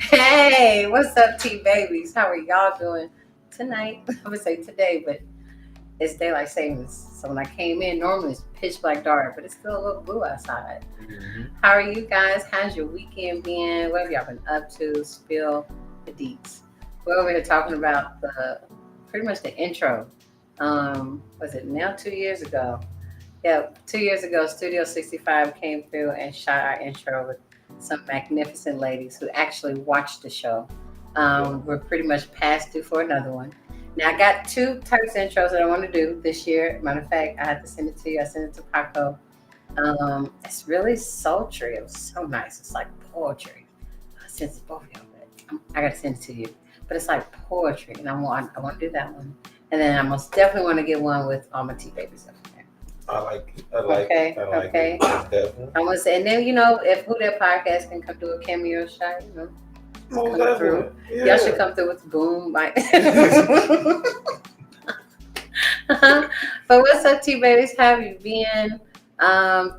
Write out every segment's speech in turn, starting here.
Hey, what's up, T babies? How are y'all doing tonight? I would say today, but it's daylight savings. So when I came in, normally it's pitch black dark, but it's still a little blue outside. Mm-hmm. How are you guys? How's your weekend been? What have y'all been up to? Spill the deets. We're over here talking about the pretty much the intro. Was it now 2 years ago? Yeah, 2 years ago, Studio 65 came through and shot our intro with some magnificent ladies who actually watched the show. We're pretty much past due for another one. Now, I got two types of intros that I want to do this year. Matter of fact, I had to send it to you. I sent it to Paco. It's really sultry. It was so nice. It's like poetry. I sent it to both of y'all, but I got to send it to you. But it's like poetry, and I want to do that one. And then I most definitely want to get one with all my tea babies up there. I like it. I like Okay, it. I like okay. it. Definitely. I want to say, and then if Who That Podcast can come do a cameo shot, Most come through. definitely. Yeah. Y'all should come through with the boom, like. But what's up, T babies? How have you been?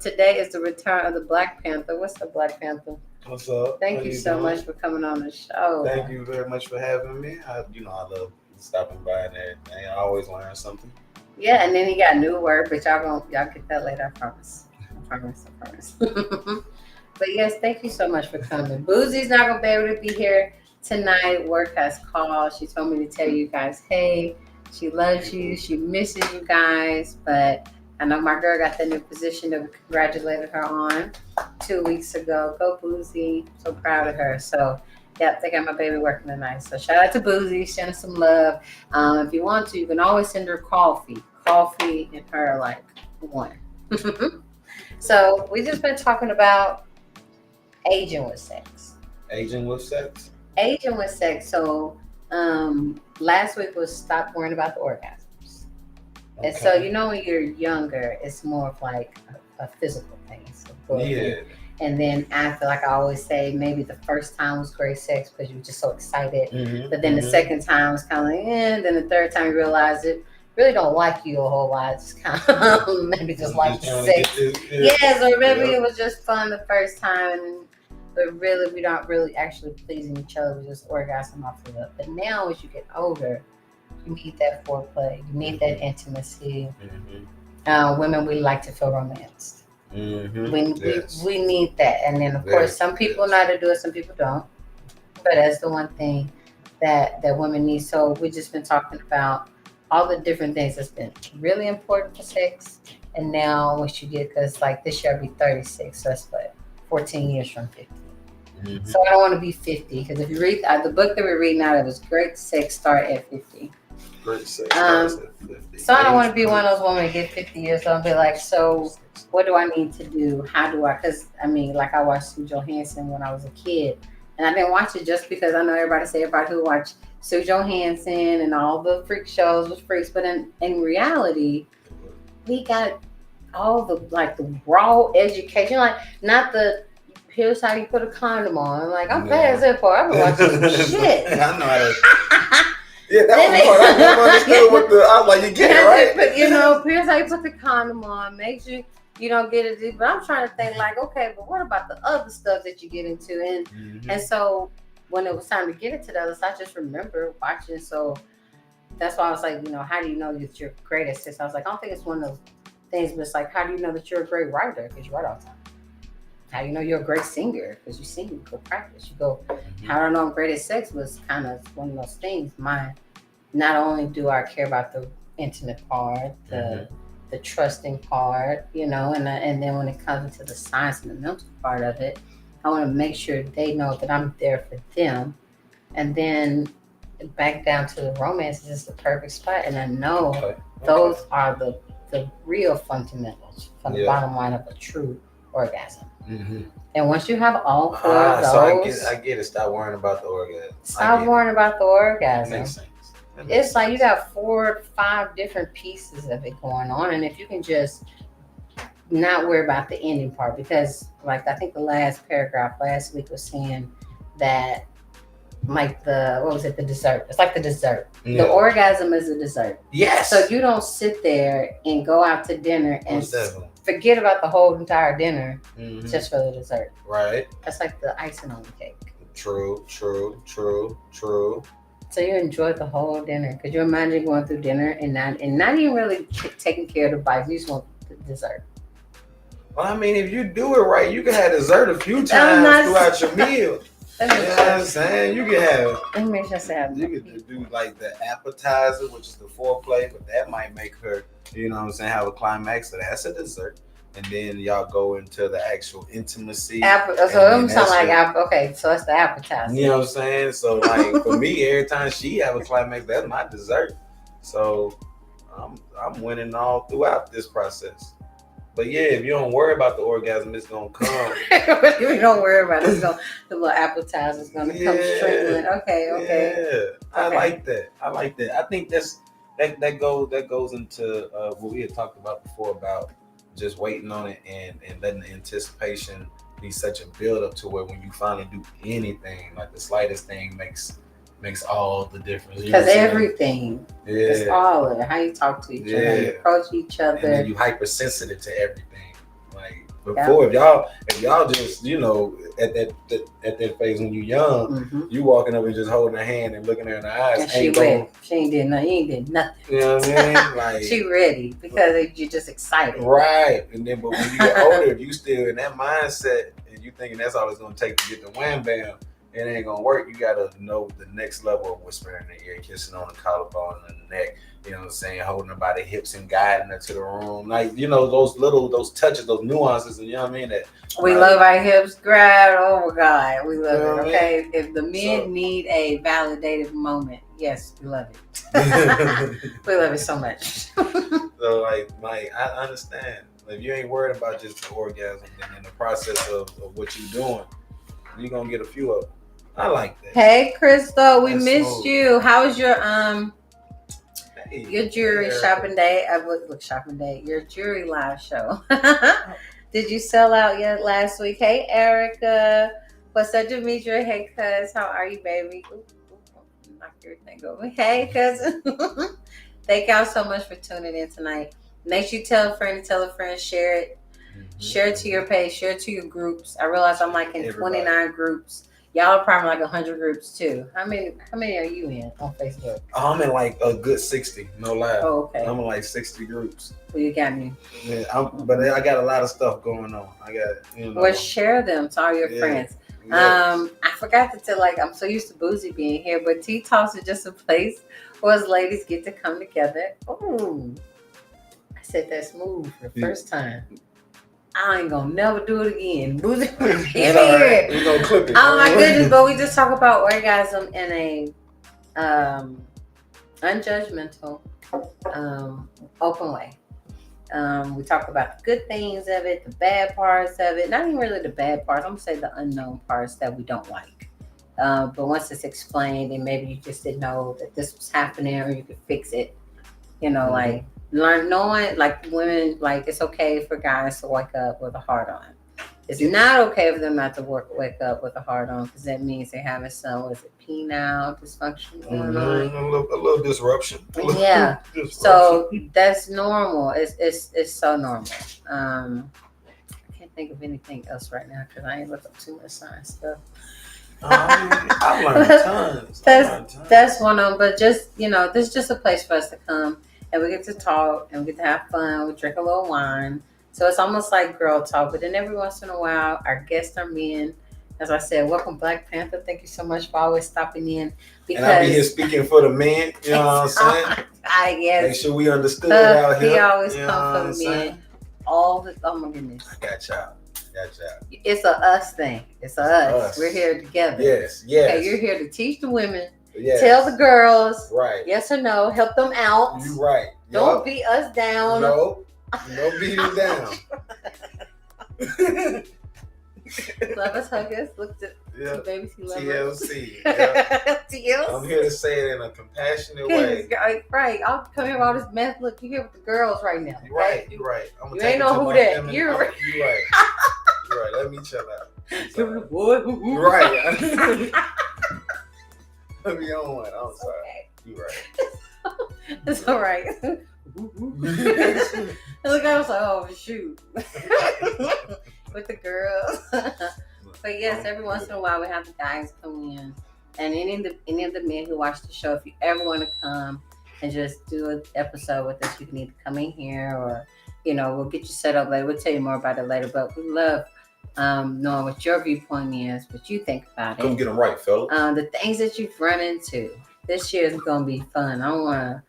Today is the return of the Black Panther. What's the Black Panther? What's up? Thank How you so doing? much for coming on the show. Thank you very much for having me. I love stopping by and everything. I always learn something. Yeah, and then he got a new word, but y'all get that later. I promise. I promise. I promise. But yes, thank you so much for coming. Boozie's not gonna be able to be here tonight. Work has called. She told me to tell you guys, hey, she loves you. She misses you guys. But I know my girl got that new position that we congratulated her on 2 weeks ago. Go Boozy. So proud of her. So yep, they got my baby working tonight. So shout out to Boozy. Send her some love. If you want to, you can always send her coffee. Coffee and her like one. So we just been talking about aging with sex. Aging with sex. Aging with sex. So last week was stop worrying about the orgasms. Okay. And so when you're younger, it's more of like a physical thing. So Yeah. And then after, like I always say, maybe the first time was great sex because you were just so excited. Mm-hmm. But then the second time was kind of like, then the third time you realize it really don't like you a whole lot. Just kind of maybe just like the sex. Yes, or maybe it was just fun the first time, but really we're not really actually pleasing each other. We just orgasm off of it. But now as you get older, you need that foreplay. You need that intimacy. Mm-hmm. Women, we like to feel romanced. Mm-hmm. We need that. And then of course some people know how to do it, some people don't. But that's the one thing that women need. So we've just been talking about all the different things that's been really important for sex. And now once you get, because like this year I'll be 36, so that's what, 14 years from 50. Mm-hmm. So I don't want to be 50, because if you read the book that we're reading now, it was Great Sex Start at 50. Great sex. So I don't want to be one of those women that get 50 years old and be like, so what do I need to do? How do I? Because I mean, like I watched Sue Johansson when I was a kid, and I didn't watch it just because I know everybody who watched Sue Johansson and all the freak shows was freaks, but in reality, we got all the like the raw education, like not the here's how you put a condom on. Like I'm past that part. I've been watching some shit. I know how to. Yeah, that was hard. I never understood what I was like, you get it, right? But here's how you put the condom on. Make sure you don't get it deep. But I'm trying to think like, okay, but what about the other stuff that you get into? And so when it was time to get into that, I just remember watching. So that's why I was like, how do you know that you're great at this? I was like, I don't think it's one of those things, but it's like, how do you know that you're a great writer? Because you write all the time. How do you know you're a great singer? Because you sing, you go practice, you go. How do I know I'm great at sex was kind of one of those things. Not only do I care about the intimate part, the trusting part, and then when it comes to the science and the mental part of it, I want to make sure they know that I'm there for them. And then back down to the romance is the perfect spot. And I know those are the real fundamentals from the bottom line of a true orgasm. Mm-hmm. And once you have all four of those, so I get it. Stop worrying about the orgasm. Stop worrying about the orgasm. Makes sense. It's like you got 4 or 5 different pieces of it going on, and if you can just not worry about the ending part, because like I think the last paragraph last week was saying that like the dessert. It's like the dessert. Yeah. The orgasm is a dessert. Yes. So you don't sit there and go out to dinner and Most definitely. forget about the whole entire dinner Mhm. just for the dessert. Right. That's like the icing on the cake. True. So you enjoy the whole dinner. Could you imagine going through dinner and not even really taking care of the bites? You just want the dessert. Well, I mean, if you do it right, you can have dessert a few times throughout your meal. You know what I'm saying? You can have. Let me just say, you could do like the appetizer, which is the foreplay, but that might make her, you know what I'm saying, have a climax. So that's a dessert. And then y'all go into the actual intimacy. So I'm sound like okay, so that's the appetizer. You know what I'm saying? So like for me, every time she have a climax, that's my dessert. So I'm winning all throughout this process. But yeah, if you don't worry about the orgasm, it's gonna come. If you don't worry about it, the little appetizer's gonna come straight. Okay. Yeah, I like that. I think that goes into what we had talked about before about just waiting on it and letting the anticipation be such a build up to where when you finally do anything, like the slightest thing makes all the difference. Because everything, it's all of it. How you talk to each other, how you approach each other, and then you hypersensitive to everything. Like before, if y'all just at that phase when you young, you walking up and just holding her hand and looking her in the eyes. And she ready. She ain't did nothing. You ain't did nothing. You know what I mean? Like she ready because you're just excited. Right. And then, but when you get older, if you still in that mindset and you thinking that's all it's gonna take to get the wham bam, it ain't gonna work. You gotta know the next level of whispering in the ear, kissing on the collarbone and the neck. You know what I'm saying? Holding her by the hips and guiding her to the room. Like, those touches, those nuances, and you know what I mean? That we love our hips grabbed. Oh my God, we love it. Okay. If the men need a validated moment, yes, we love it. We love it so much. So like I understand. If you ain't worried about just the orgasm and in the process of what you're doing, you're gonna get a few of them. I like that. Hey Crystal, we missed you. How was your jewelry shopping day? Your jewelry live show. Did you sell out yet last week? Hey Erica. What's up, Demetria? Hey cuz, how are you, baby? Knock everything over. Hey cousin. Thank y'all so much for tuning in tonight. Make sure you tell a friend, share it. Share it to your page, share it to your groups. I realize I'm like in 29 groups. Y'all are probably like 100 groups too. How many are you in on Facebook? I'm in like a good 60, no lie. Oh, okay. I'm in like 60 groups. Well, you got me. Yeah, but I got a lot of stuff going on. I got, Well, share them to all your friends. Yes. I forgot to tell, I'm so used to Boozy being here, but Tea Talks is just a place where us ladies get to come together. Oh, I said that smooth for the first time. I ain't gonna never do it again. Boozy, here. Right. We're gonna clip it. Oh my goodness! But we just talk about orgasm in a unjudgmental, open way. We talk about the good things of it, the bad parts of it. Not even really the bad parts. I'm gonna say the unknown parts that we don't like. But once it's explained, and maybe you just didn't know that this was happening, or you could fix it. Like. Knowing women, it's okay for guys to wake up with a hard on. It's not okay for them not to wake up with a hard on because that means they're having some penile dysfunction going on. A little disruption. Yeah. So that's normal. It's so normal. I can't think of anything else right now because I ain't looked up too much science stuff. I've learned tons. That's one of them. But just this is just a place for us to come. And we get to talk and we get to have fun. We drink a little wine. So it's almost like girl talk. But then every once in a while, our guests are men. As I said, welcome Black Panther. Thank you so much for always stopping in. Because and I'll be here speaking for the men. You know what I'm saying? Yes. Make sure we understood out here. He always comes for the men. Oh my goodness. I got y'all. It's a us thing. It's a us. We're here together. Yes. Okay, you're here to teach the women. Yes. Tell the girls, right? Yes or no. Help them out. You right. Don't beat us down. No, don't beat us down. Love us, hug us. Look at babies. He loves us. TLC. TLC. I'm here to say it in a compassionate way. Right. I'll come here with all this mess. Look, you here with the girls right now. You're right. You're right. You ain't know who that. You're right. You're right. You're right. Let me chill out. Boy. Right. Put me on one. I'm sorry. Okay. You right. It's all right. Look, I was like, oh shoot, with the girls. But yes, every once in a while we have the guys come in, and any of the men who watch the show, if you ever want to come and just do an episode with us, you can either come in here or we'll get you set up later. We'll tell you more about it later. But we love knowing what your viewpoint is, what you think about it. Come get them right, fella. The things that you've run into. This year is gonna be fun. I want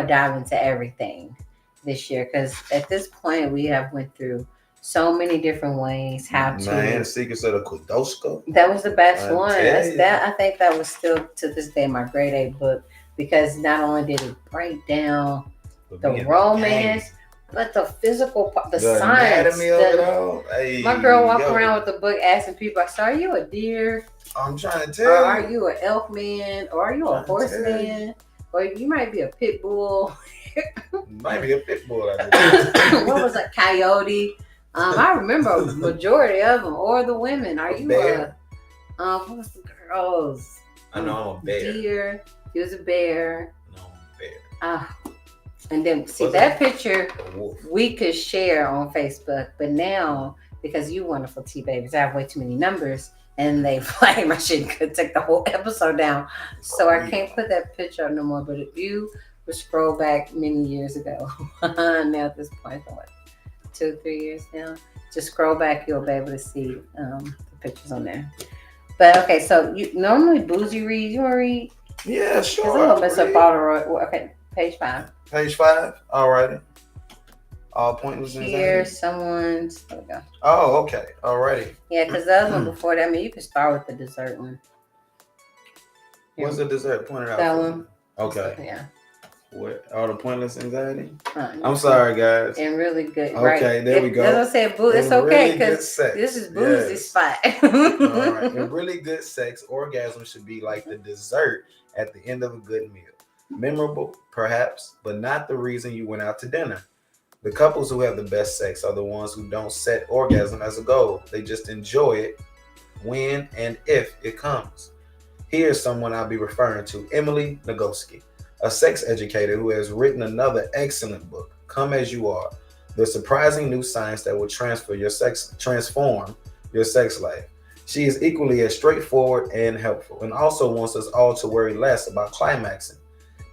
to dive into everything this year because at this point we have went through so many different ways how to. Man, Secrets of the Kudoshka. That was the best one. I think that was still to this day my grade A book because not only did it break down the romance, but the physical part, the science. Anatomy of it all. Hey, my girl walked around with the book asking people, "So are you a deer? I'm trying to tell or you. Are you an elk man? Or are you a horseman? Or you might be a pit bull." Might be a pit bull. What was a coyote? I remember a majority of them, or the women. Are you bear? What was the girls? I know I'm a bear. Deer. He was a bear. No, I'm a bear. And then see that picture we could share on Facebook, but now because you wonderful T babies, I have way too many numbers and they flag my shit and could take the whole episode down. So I can't put that picture up no more. But if you would scroll back many years ago, now at this point, what, 2, 3 years now, just scroll back, you'll be able to see the pictures on there. But okay, so you normally Boozy read. You want to read? Yeah, sure. Because I'm gonna mess up all the okay, page 5. Page 5. All righty. All pointless. Here, someone's. There we go. Oh, okay. All righty. Yeah, because the other one before that. I mean, you can start with the dessert one. Here. What's the dessert pointed out? That one. Okay. Yeah. What? All the pointless anxiety? I'm sorry, guys. And really good. Okay, right. There we go. As I said, it's okay because this is Boozy spot. All right. In really good sex, orgasm should be like the dessert at the end of a good meal. Memorable, perhaps, but not the reason you went out to dinner. The couples who have the best sex are the ones who don't set orgasm as a goal. They just enjoy it when and if it comes. Here's someone I'll be referring to, Emily Nagoski, a sex educator who has written another excellent book, Come As You Are, the surprising new science that will transform your sex life. She is equally as straightforward and helpful, and also wants us all to worry less about climaxing.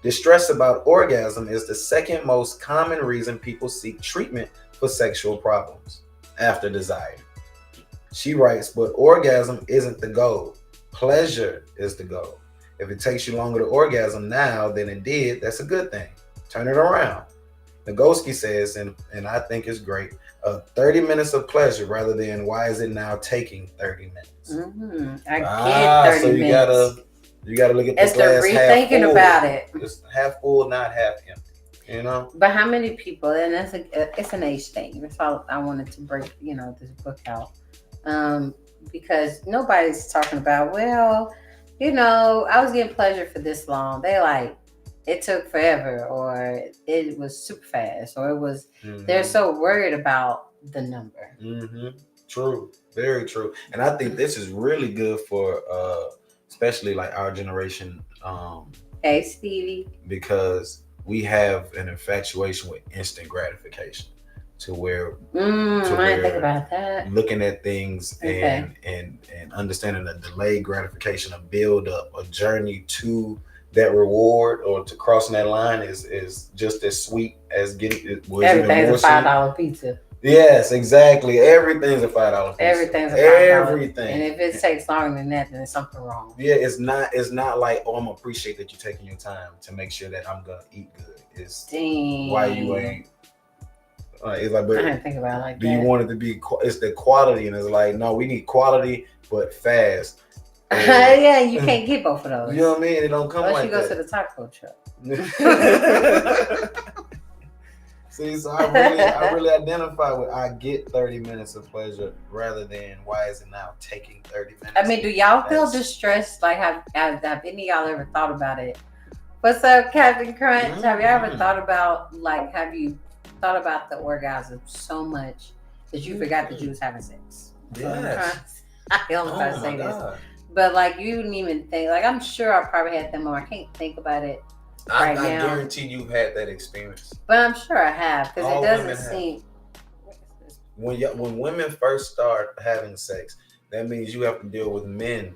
Distress about orgasm is the second most common reason people seek treatment for sexual problems, after desire. She writes, but orgasm isn't the goal. Pleasure is the goal. If it takes you longer to orgasm now than it did, that's a good thing. Turn it around. Nagoski says, and I think it's great, 30 minutes of pleasure rather than why is it now taking 30 minutes? Mm-hmm. I get 30 so you minutes. You gotta look at the glass half full. Rethinking about it. It's half full, not half empty. You know. But how many people? And it's an age thing. That's all I wanted to break. This book out. Because nobody's talking about. Well, I was getting pleasure for this long. They like it took forever, or it was super fast, or it was. Mm-hmm. They're so worried about the number. Mm-hmm. True, very true. And I think this is really good for. Especially like our generation. Hey, Stevie. Because we have an infatuation with instant gratification to where I didn't think about that. Looking at things and understanding the delayed gratification, a build up, a journey to that reward or to crossing that line is just as sweet as getting it. Everything's a $5 pizza. Yes, exactly. Everything's a $5 pizza. Everything's a $5. Everything. And if it takes longer than that, then there's something wrong. Yeah, it's not like, I'm gonna appreciate that you're taking your time to make sure that I'm gonna eat good. It's why you ain't. It's like, but I didn't think about it like do you want it to be? It's the quality, and it's like, no, we need quality but fast. Yeah, you can't get both of those. You know what I mean? It don't come unless like you go that. to the taco truck. See, so I really identify with I get 30 minutes of pleasure rather than why is it now taking 30 minutes? I mean, do y'all feel distressed? Like, have any of y'all ever thought about it? What's up, Captain Crunch? Mm-hmm. Have you ever thought about, like, have you thought about the orgasm so much that you forgot that you was having sex? Yes. I don't know if I say this. But like you didn't even think. Like I'm sure I probably had them on. I can't think about it right I now. guarantee you've had that experience. But I'm sure I have because it doesn't seem. When women first start having sex, that means you have to deal with men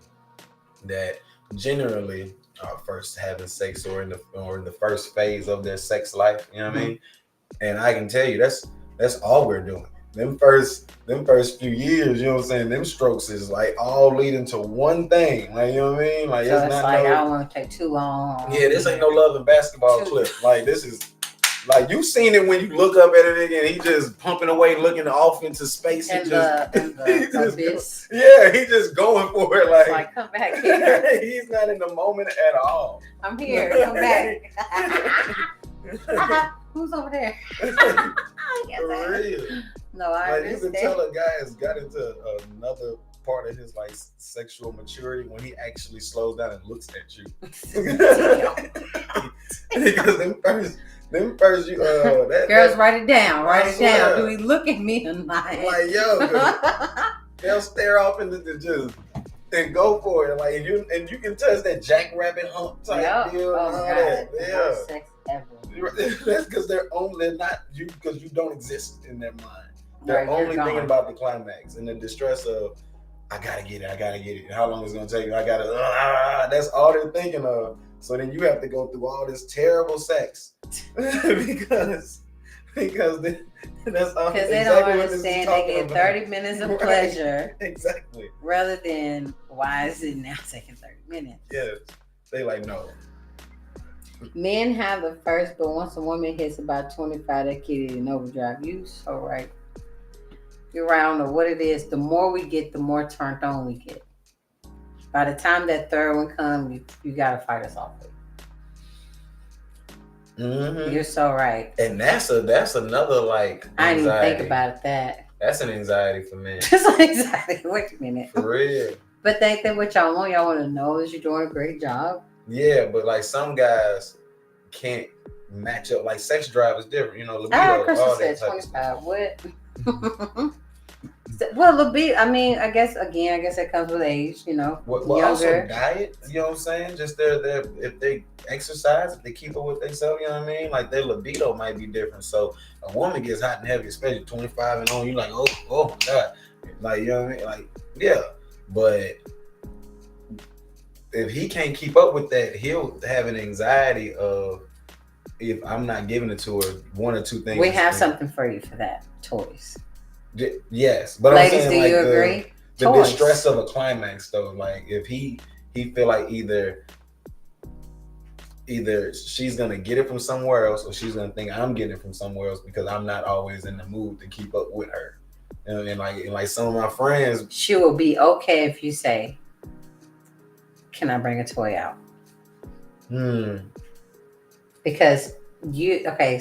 that generally are first having sex or in the first phase of their sex life. You know what I mean? And I can tell you that's all we're doing. Them first few years, you know what I'm saying? Them strokes is like all leading to one thing. Like, you know what I mean? Like so it's like I don't want to take too long. Yeah, this ain't no Love and Basketball clip. Like this is like you seen it when you look up at it and he just pumping away, looking off into space and the abyss. Yeah, he just going for it. Like come back here. He's not in the moment at all. I'm here. Come back. Who's over there? For real. No, I like understand. You can tell a guy has got into another part of his like sexual maturity when he actually slows down and looks at you. Because them first you girls write it down. Write it down. Do he look at me or not? Like yo, they'll stare off into the just and go for it. Like you can touch that jackrabbit hump type deal and all that. Yeah. Sex ever. That's because they're not you because you don't exist in their mind. They're right, only thinking about the climax and the distress of I gotta get it. How long is it gonna take? I gotta. That's all they're thinking of. So then you have to go through all this terrible sex because that's all. Because they don't understand they get 30 minutes of pleasure. Right. Exactly. Rather than why is it now taking 30 minutes? Yes. They like no. Men have the first, but once a woman hits about 25, that kid is in overdrive. You so right. You're right. I don't know what it is. The more we get, the more turned on we get. By the time that third one comes, you gotta fight us off. Mm-hmm. You're so right. And that's another like anxiety. I didn't even think about that. That's an anxiety for men. Just an anxiety. Wait a minute. For real. But think that what y'all want to know is you're doing a great job. Yeah, but like some guys can't match up. Like sex drive is different, you know. Libido, Krista said 25. What? Well, libido. I mean, I guess it comes with age. You know, well also diet. You know what I'm saying? Just their if they exercise, if they keep up with themselves, you know what I mean? Like their libido might be different. So a woman gets hot and heavy, especially 25 and on. You like, oh God, like you know what I mean? Like yeah, but if he can't keep up with that, he'll have an anxiety of if I'm not giving it to her, one or two things. We have something for you for that. Toys. Yes, but ladies, I'm saying, do you agree? The distress of a climax, though, like if he feel like either she's gonna get it from somewhere else, or she's gonna think I'm getting it from somewhere else because I'm not always in the mood to keep up with her. And like some of my friends, she will be okay if you say, "Can I bring a toy out?" Because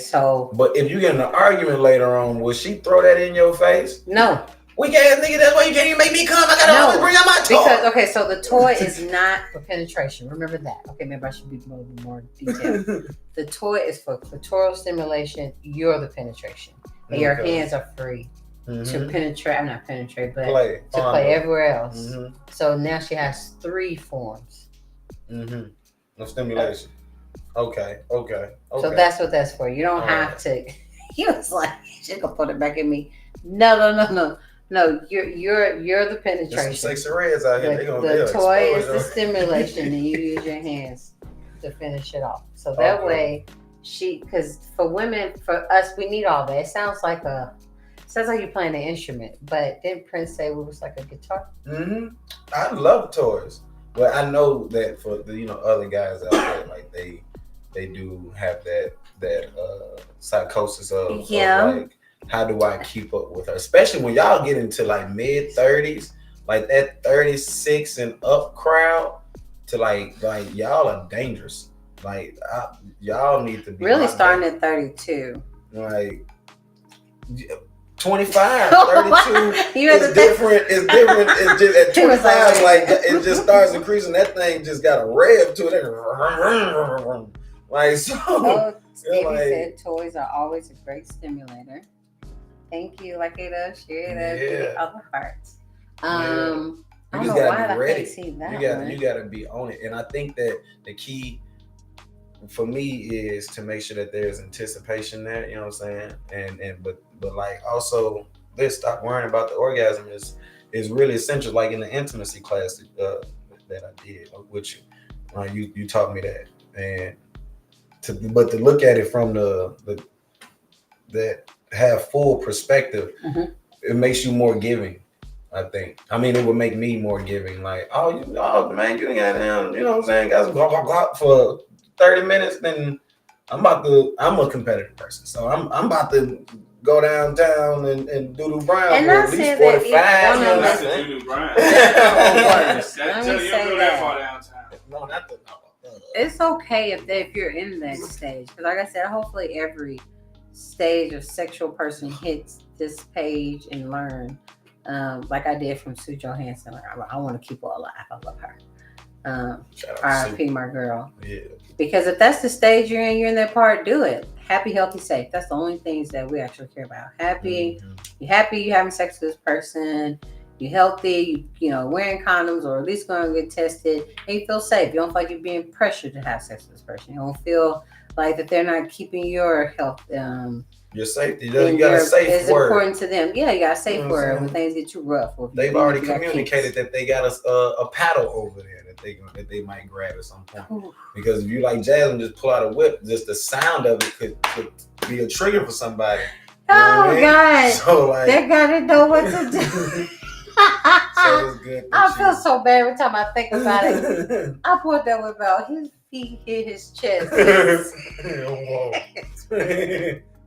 so. But if you get in an argument later on, will she throw that in your face? No. We can't nigga. That's why you can't even make me come. I gotta always bring out my toy. Because so the toy is not for penetration. Remember that. Okay, maybe I should be more detailed. The toy is for clitoral stimulation. You're the penetration, and your hands are free to penetrate. I'm not penetrate, but play everywhere else. Mm-hmm. So now she has 3 forms. Of stimulation. Okay. So that's what that's for. You don't have to. He was like, she gonna put it back in me. No. You're the penetration. There's some sexy reds out here. The toy is the stimulation, and you use your hands to finish it off. So that way, because for women, for us, we need all that. It sounds like you're playing an instrument, but didn't Prince say it was like a guitar? I love toys, but I know that for the other guys out there, like they do have that psychosis of like, how do I keep up with her? Especially when y'all get into like mid-30s, like that 36 and up crowd, to like y'all are dangerous. Like y'all need to be really starting at 32. Like 25, 32 is different. It's different. It's just at 25, like it just starts increasing. That thing just got a rev to it. Like so. Stevie said toys are always a great stimulator. Thank you, Lakita. Share that to other hearts. You I don't just know gotta why be I ready. can't see that You gotta be on it. And I think that the key for me is to make sure that there's anticipation there, you know what I'm saying? But like also let's stop worrying about the orgasm is really essential. Like in the intimacy class that I did with you, you taught me that. And but to look at it from the that have full perspective, it makes you more giving. I think. I mean, it would make me more giving. Like, oh man, you got down. You know what I'm saying? Got some blah blah blah for 30 minutes. Then I'm a competitive person, so I'm about to go downtown and do the Brown And for I at least said 45 that minutes. That's a Doodoo Brown. Let me say that far downtown. No, not the. It's okay if you're in that stage, because like I said, hopefully every stage of sexual person hits this page and learn, like I did from Sue Johansson. Like, I want to keep her alive. I love her. R.I.P. my girl. Yeah. Because if that's the stage you're in that part, do it. Happy, healthy, safe. That's the only things that we actually care about. Happy, you're happy you're having sex with this person. You're healthy, you know, wearing condoms or at least going to get tested, and you feel safe. You don't feel like you're being pressured to have sex with this person. You don't feel like that they're not keeping your health. Your safety. You got a safe it's word. important to them. Yeah, you got a safe word when things get too rough. Or They've already communicated that they got a paddle over there that they might grab at some point. Ooh. Because if you like Jasmine, just pull out a whip, just the sound of it could be a trigger for somebody. Oh God! So like, they gotta know what to do. So it's good. I feel so bad every time I think about it. I put that whip out. His feet hit his chest. Whoa.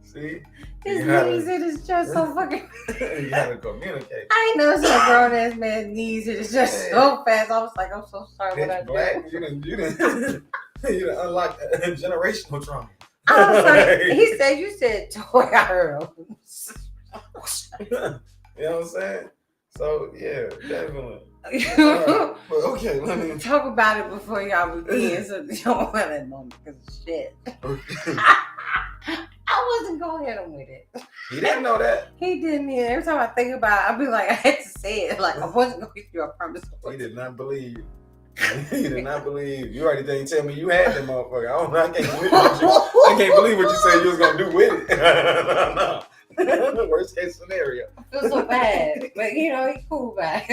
See? His knees hit his chest so fucking. You gotta communicate. I ain't never seen a grown ass man's knees hit his chest so fast. I was like, I'm so sorry what I did. You didn't unlock generational trauma. I was like, he said, you said toy. I heard him. You know what I'm saying? So yeah, definitely. But okay, let me talk about it before y'all begin, so you don't want that moment because of shit. Okay. I wasn't gonna hit him with it. He didn't know that. He didn't either. Every time I think about it, I'll be like, I had to say it. Like I wasn't gonna hit you. I promise. He did not believe. He did not believe. You already didn't tell me you had that motherfucker. I can't believe what you said you was gonna do with it. No. Worst case scenario. I feel so bad, but you know he's cool back.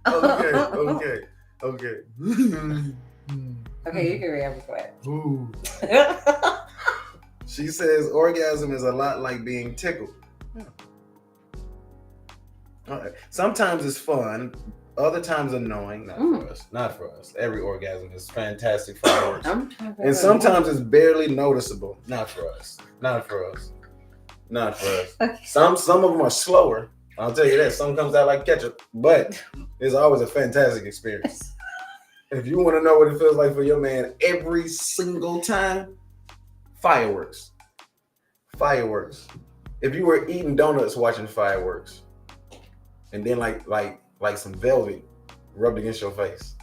Okay. Okay, you can read Ooh. She says orgasm is a lot like being tickled. All right. Sometimes it's fun, other times annoying. Not for us. Every orgasm is fantastic fireworks. And sometimes it's barely noticeable. Not for us. Okay. Some of them are slower. I'll tell you that. Some comes out like ketchup, but it's always a fantastic experience. If you want to know what it feels like for your man every single time, fireworks. If you were eating donuts watching fireworks, and then like some velvet rubbed against your face,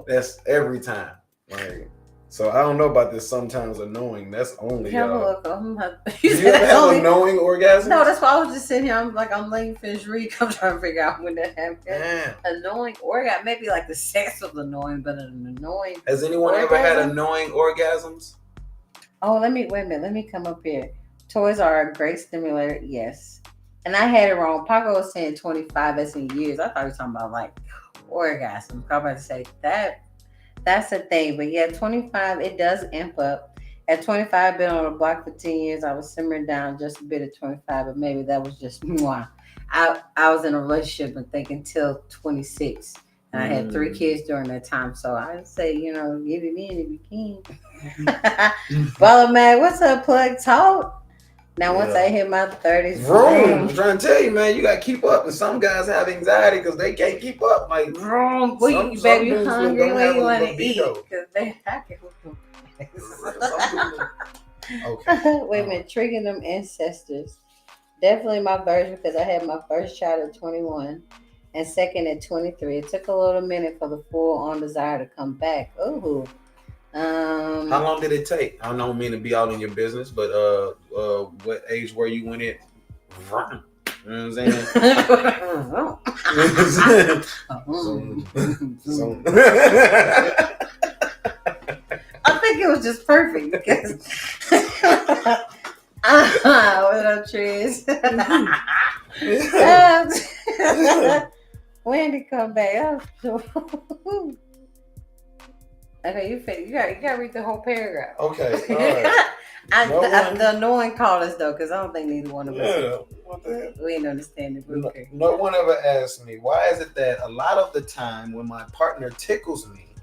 that's every time. Like, so I don't know about this. Sometimes annoying. That's only. You ever have annoying orgasms? No, that's why I was just sitting here. I'm letting you finish reading. I'm trying to figure out when that happened. Damn. Annoying orgasm. Maybe like the sex was annoying, but an annoying. Has anyone ever had annoying orgasms? Oh, wait a minute. Let me come up here. Toys are a great stimulator. Yes. And I had it wrong. Paco was saying 25. That's in years. I thought he was talking about like orgasm. I was about to say that. That's the thing. But yeah, 25, it does amp up. At 25, I've been on the block for 10 years. I was simmering down just a bit at 25, but maybe that was just mwah. I was in a relationship, I think, until 26. And I had 3 kids during that time. So I'd say, get it in if you can. Well, man, what's up, Plug Talk? Now, once I hit my 30s, I'm trying to tell you, man, you got to keep up. And some guys have anxiety because they can't keep up. Like, baby, you hungry when you want to eat? Because they happy with them. Okay. Wait a minute, triggering them ancestors. Definitely my version because I had my first child at 21 and second at 23. It took a little minute for the full-on desire to come back. Ooh. How long did it take? I don't mean to be out in your business, but what age were you when it? You know what I'm saying? I think it was just perfect because what up, trees? Wendy come back. Okay, you gotta read the whole paragraph. Okay, all right. The annoying callers though, because I don't think neither one of us. Yeah, what the hell? We ain't understand it. No one ever asked me why is it that a lot of the time when my partner tickles me,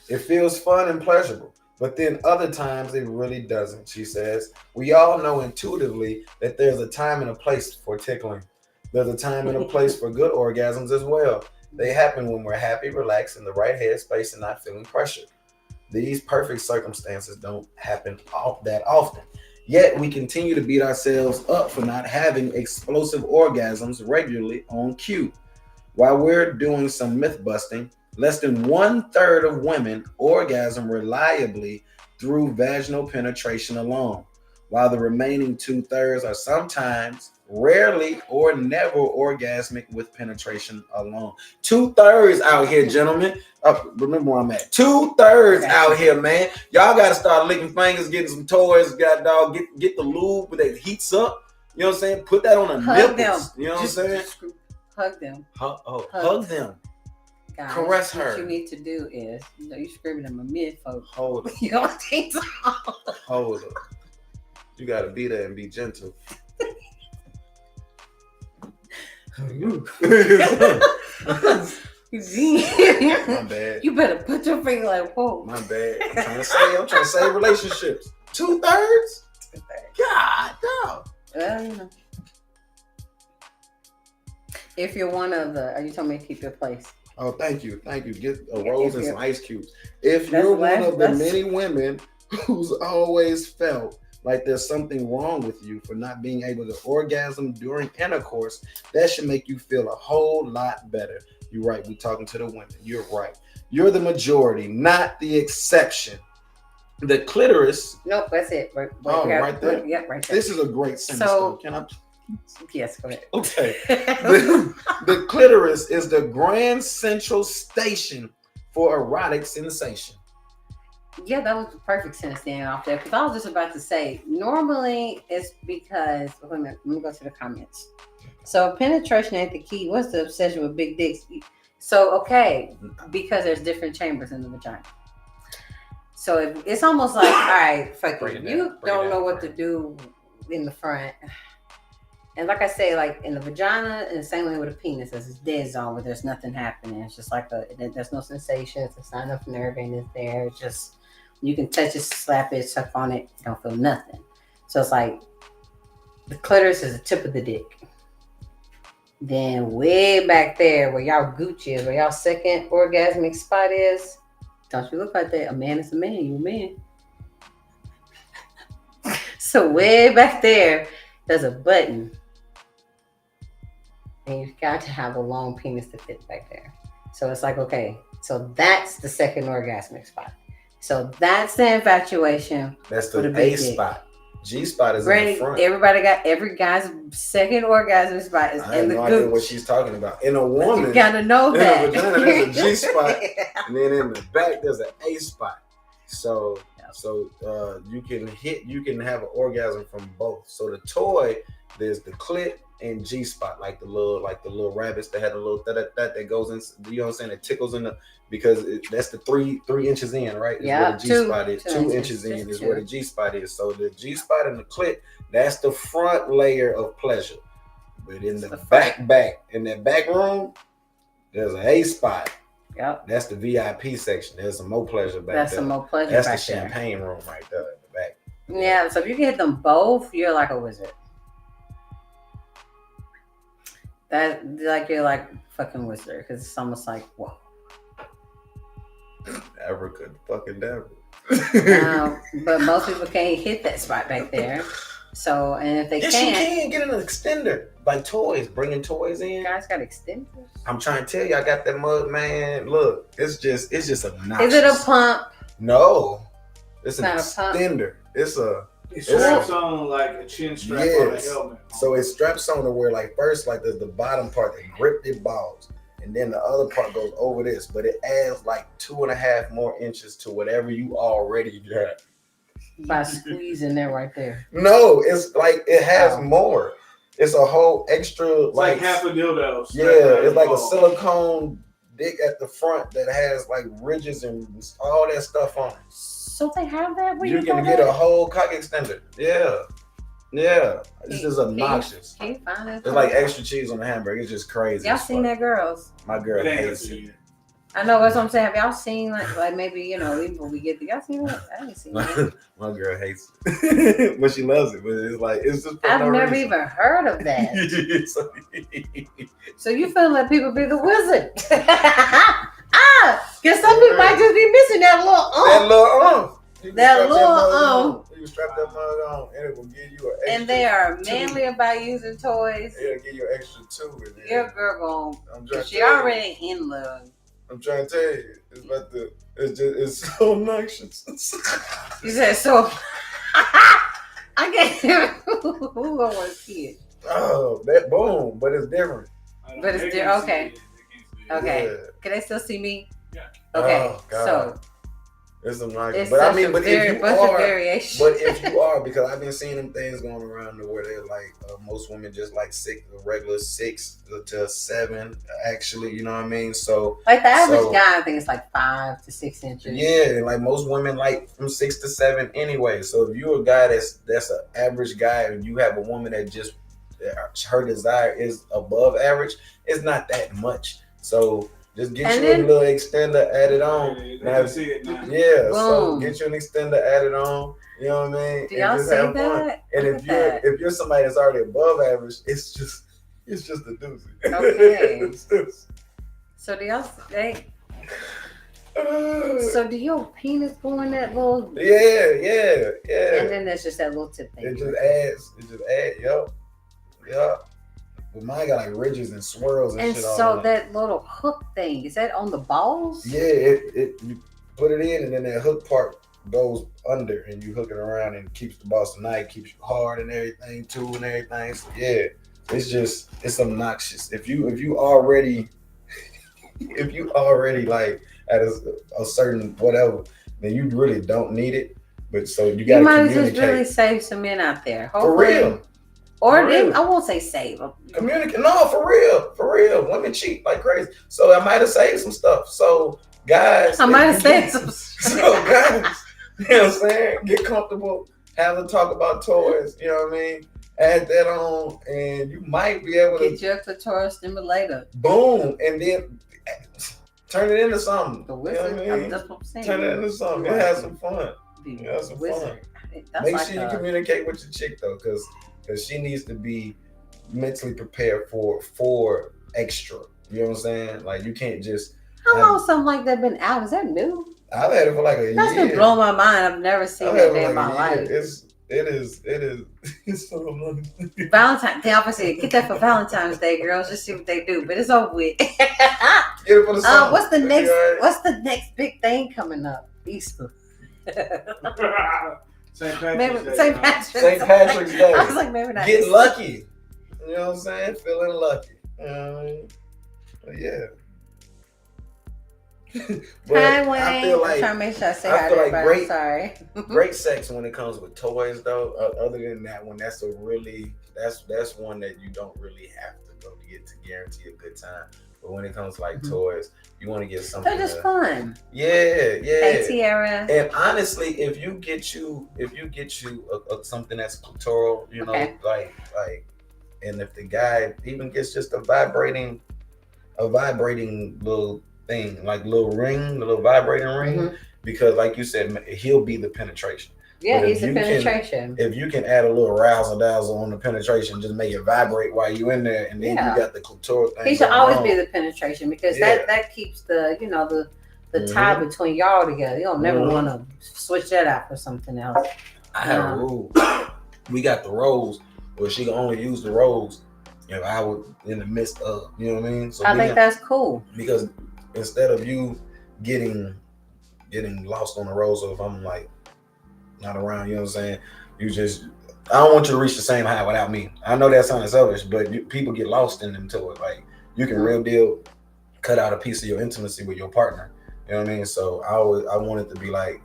it feels fun and pleasurable, but then other times it really doesn't. She says, we all know intuitively that there's a time and a place for tickling. There's a time and a place for good orgasms as well. They happen when we're happy, relaxed, in the right headspace, and not feeling pressured. These perfect circumstances don't happen that often. Yet we continue to beat ourselves up for not having explosive orgasms regularly on cue. While we're doing some myth busting, less than 1/3 of women orgasm reliably through vaginal penetration alone, while the remaining 2/3 are sometimes, rarely, or never orgasmic with penetration alone. 2/3 out here, gentlemen. Remember where I'm at. 2/3 out here, man. Y'all got to start licking fingers, getting some toys. Get the lube that heats up. You know what I'm saying? Put that on the nipples. Them. You know what I'm saying? Hug them. Hug them. Guys, caress her. What you need to do is, you screaming at my mid folks. Hold up. You don't think so? Hold up. You got to be there and be gentle. My bad. You better put your finger like, whoa. My bad. I'm trying to save relationships. 2/3? God, no. If you're one of the, you told me to keep your place. Oh, thank you. Get a rose and some ice cubes. If you're one of the many women who's always felt like there's something wrong with you for not being able to orgasm during intercourse, that should make you feel a whole lot better. You're right. We're talking to the women. You're right. You're the majority, not the exception. The clitoris. Nope, that's it. Right there. Yep, right there. This is a great sentence. So, can I? Yes, go ahead. Okay. The clitoris is the grand central station for erotic sensation. Yeah, that was the perfect sentence to end off there. Because I was just about to say, normally it's because, wait a minute, let me go to the comments. So penetration ain't the key. What's the obsession with big dicks? So, okay, because there's different chambers in the vagina. So it's almost like, all right, fuck it. You don't know what to do in the front. And like I say, like in the vagina, in the same way with a penis, there's this dead zone where there's nothing happening. It's just like there's no sensations. It's not enough nerve in it there. It's just, you can touch it, slap it, suck on it, you don't feel nothing. So it's like the clitoris is the tip of the dick. Then way back there where y'all gooch is, where y'all second orgasmic spot is, don't you look like that? A man is a man, you a man. So way back there, there's a button. And you've got to have a long penis to fit back there. So it's like, okay, so that's the second orgasmic spot. So that's the infatuation. That's the A spot. G spot is in the front. Every guy's second orgasm spot is in the gooch. I have no idea what she's talking about. In a woman, you gotta know that. In a vagina, there's a G spot, and then in the back there's an A spot. So you can have an orgasm from both. So the toy, there's the clit and G spot, like the little rabbits that had a little that goes in. You know what I'm saying? It tickles in the, because that's the 3 inches in, right? Yeah. Where the G spot is. 2 inches in is where the G spot is. So the G spot and the clit, that's the front layer of pleasure. But in the back in that back room, there's an A spot. Yep. That's the VIP section. There's some more pleasure back there. That's some more pleasure back there. That's the champagne room right there in the back. Yeah, so if you can hit them both, you're like a wizard. You're like fucking wizard, because it's almost like, whoa. Abracadabra, fucking dabra. But most people can't hit that spot back there. So, and if they can't, you can get an extender by toys, bringing toys in. You guys got extenders? I'm trying to tell you, I got that mug, man. Look, it's just obnoxious. Is it a pump? No, it's an extender. It's a It straps on like a chin strap on a helmet. So it straps on to where like first like there's the bottom part that grip the balls, and then the other part goes over this, but it adds like 2.5 more inches to whatever you already got. By squeezing that right there. No, it's like it has more. It's a whole extra it's like half a dildo. Yeah, it's like a silicone dick at the front that has like ridges and all that stuff on it. So they have that where you can get a whole cock extender. Yeah. It's just obnoxious. Can you find it? It's like extra cheese on the hamburger. It's just crazy. Y'all seen that, girls? My girl hates it. I know, that's what I'm saying. Have y'all seen like maybe, even when we get y'all seen it? I ain't seen it. My girl hates it. But she loves it. But it's like it's just I've never even heard of that. So you feel like people be the wizard. Because some people might just be missing that little You strap that mug on and it will give you an extra. And they are manly about using toys. It'll give you an extra 2. Your girl gonna, she already in love. I'm trying to tell you, it's so obnoxious. You said so. I can't. Who want to see it? Oh, that boom, but it's different. But it's different. Okay. Okay. Yeah. Can they still see me? Yeah. Okay. So. It's obnoxious. But I mean, if you are, because I've been seeing them things going around where they're like, most women just like regular 6 to 7, actually, you know what I mean? So like the average guy, I think it's like 5 to 6 inches. Yeah, like most women like from 6 to 7 anyway. So if you're a guy that's an average guy and you have a woman that just her desire is above average, it's not that much. So just get a little extender added on. So get you an extender added on. You know what I mean? Do y'all see that? And if you're somebody that's already above average, it's just a doozy. Okay. So do y'all so do your penis go in that little? Yeah. And then there's just that little tip thing. It just adds. Yup. But mine got like ridges and swirls and shit. And so that little hook thing, is that on the balls? Yeah, you put it in and then that hook part goes under and you hook it around and keeps the balls tonight, keeps you hard and everything too and everything. So yeah, it's obnoxious. If you already like at a certain whatever, then you really don't need it. But so you gotta might just really save some men out there. Hopefully. For real. Or I won't say save them. Communicate. No, for real. Women cheat like crazy. So I might have saved some stuff. So guys. I might have saved some stuff. So guys, you know what I'm saying? Get comfortable. Have a talk about toys. You know what I mean? Add that on and you might be able to. Get your clitoris stimulator. Boom. And then turn it into something. The wizard. You know what I mean? That's what I'm saying. Turn it into something. It has some fun. Have some fun. Make sure you communicate with your chick though, because she needs to be mentally prepared for extra. You know what I'm saying? Like you can't just. How long something like that been out? Is that new? I've had it for like a year. That's been blowing my mind. I've never seen that day in my life. It is. It's so long. Valentine's Day. Obviously, get that for Valentine's Day, girls. Just see what they do. But it's over with. Get it for the summer. What's the next big thing coming up? Easter. St. Patrick's Day. I was like, maybe not. Get lucky. You know what I'm saying? Feeling lucky. You know what I mean? But yeah. Hi, Wayne. I feel like, I'm trying to make sure I say hi to everybody. Sorry. Great sex when it comes with toys, though. Other than that one, that's one that you don't really have to go to get to guarantee a good time. But when it comes to like toys, you want to get something. They're just fun. Yeah. Hey, Tiara. And honestly, if you get you something that's clitoral, you know, like, and if the guy even gets just a vibrating little thing, like little vibrating ring, because like you said, he'll be the penetration. Yeah, he's the penetration. If you can add a little razzle dazzle on the penetration, just make it vibrate while you in there, and then you got the clitoral thing. He should always be the penetration because that keeps the the tie between y'all together. You don't never want to switch that out for something else. I have a rule. We got the rolls, where she can only use the rolls if I was in the midst of, you know what I mean? So I think that's cool because instead of you getting lost on the rolls, so if I'm like not around, you know what I'm saying? I don't want you to reach the same high without me. I know that sounds selfish, but people get lost in them to it. Like you can real deal cut out a piece of your intimacy with your partner. You know what I mean? So I want it to be like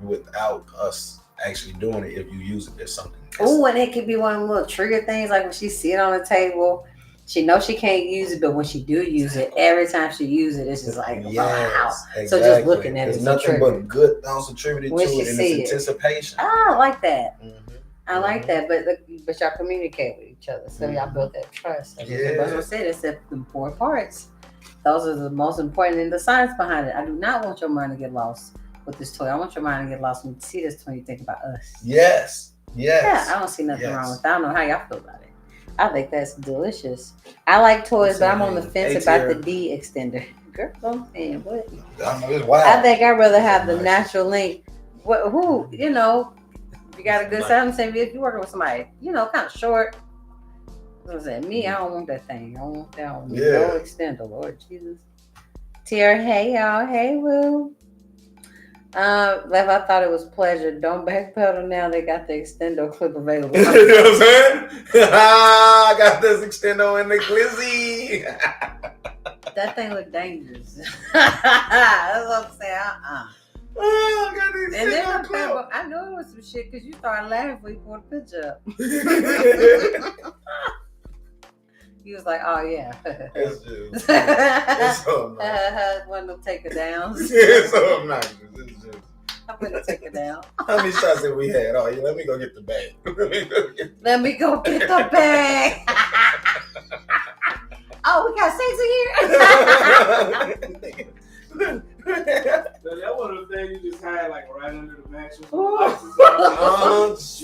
without us actually doing it. If you use it, there's something. Oh, and it could be one of the little trigger things, like when she see it on the table. She knows she can't use it, but when she do use it, every time she uses it, it's just like, wow. Exactly. So just looking at it, it's nothing but good thoughts attributed when to she it, and see it's anticipation. I like that. I like that, but y'all communicate with each other, so y'all build that trust. As I said, it's the important parts. Those are the most important in the science behind it. I do not want your mind to get lost with this toy. I want your mind to get lost when you see this toy. You think about us. Yes. Yeah, I don't see nothing wrong with that. I don't know how y'all feel about it. I think that's delicious. I like toys, but I'm on the fence about the D extender. Girl, I'm saying what? I think I'd rather have the natural link. Who, you know, you got a good sound. I'm saying if you're working with somebody, you know, kind of short. What was that? Me, I don't want that thing. I don't want that. I don't want no extender, Lord Jesus. Tierra, hey y'all. Hey, Woo. Lev, I thought it was pleasure. Don't backpedal now. They got the extendo clip available. You know what I'm saying? I got this extendo in the glizzy. That thing look dangerous. That's what I'm saying. Oh, I got this and then I know it was some shit because you started laughing when you pulled the picture up. He was like, "Oh yeah." It's just, it's so obnoxious. One of them take it down. It's so obnoxious. It's just. I'm gonna take it down. How many shots did we had? Oh, yeah, let me go get the bag. Let me go get the bag. Oh, we got sex in here. So that one of the things you just had like right under the mattress. Just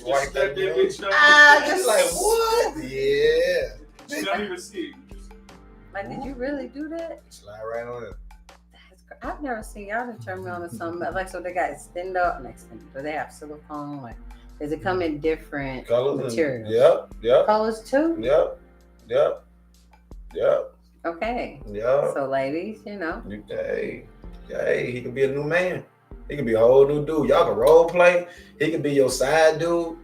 like that bitch. Just like what? Yeah. You don't even see it. Like, did you really do that? Slide right on it. I've never seen y'all to turn me on to something like so. They got extendo, do they have silicone? Like, does it come in different colors? Materials? Yep. Colors too? Yep. Okay. Yep. So, ladies, you know. Hey, he could be a new man. He could be a whole new dude. Y'all can role play. He could be your side dude.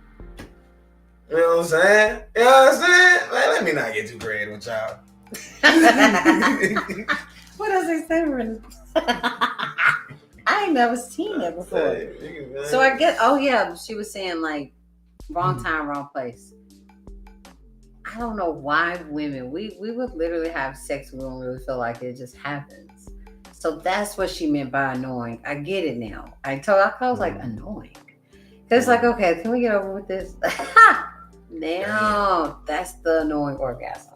You know what I'm saying? You know what I'm saying? Man, let me not get too creative with y'all. What does he say? I ain't never seen that before. So I guess, she was saying like wrong time, wrong place. I don't know why women, we would literally have sex. We don't really feel like it just happens. So that's what she meant by annoying. I get it now. I was like annoying. It's like, okay, can we get over with this? Now that's the annoying orgasm.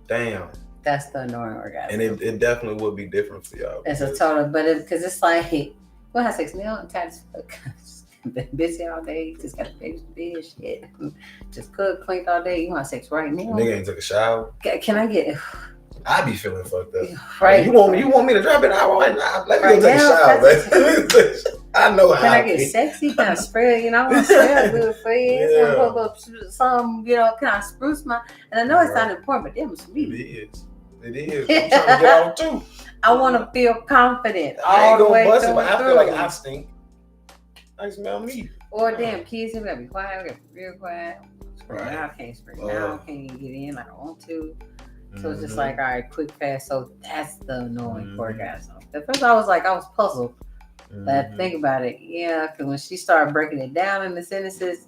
Damn. That's the annoying orgasm. And it definitely would be different for y'all. It's a total, but because it's like, we'll have sex now. I'm tired as fuck. Been busy all day. Just got to finish the bed. Shit. Just cook, clean all day. You want sex right now? Nigga ain't took a shower. Can I get? I be feeling fucked up. Right. You want me to drop it out right now? Let me go take a shower, man. I know how. Can I get sexy? Can I spread? I want to smell good for you. Yeah. Want to put up some, can I spruce my? And I know it's not important, but damn, it's me. It is. I'm trying to get out too. I want to feel confident I ain't all the way bust through. it, but I feel like I stink. I smell me. Or damn, kids, we gotta be quiet. We gotta be real quiet. Right. Now I can't spring. Now I can't even get in like I want to. So it's just like, all right, quick, fast. So that's the annoying orgasm. At first I was puzzled. But think about it. Yeah, because when she started breaking it down in the sentences,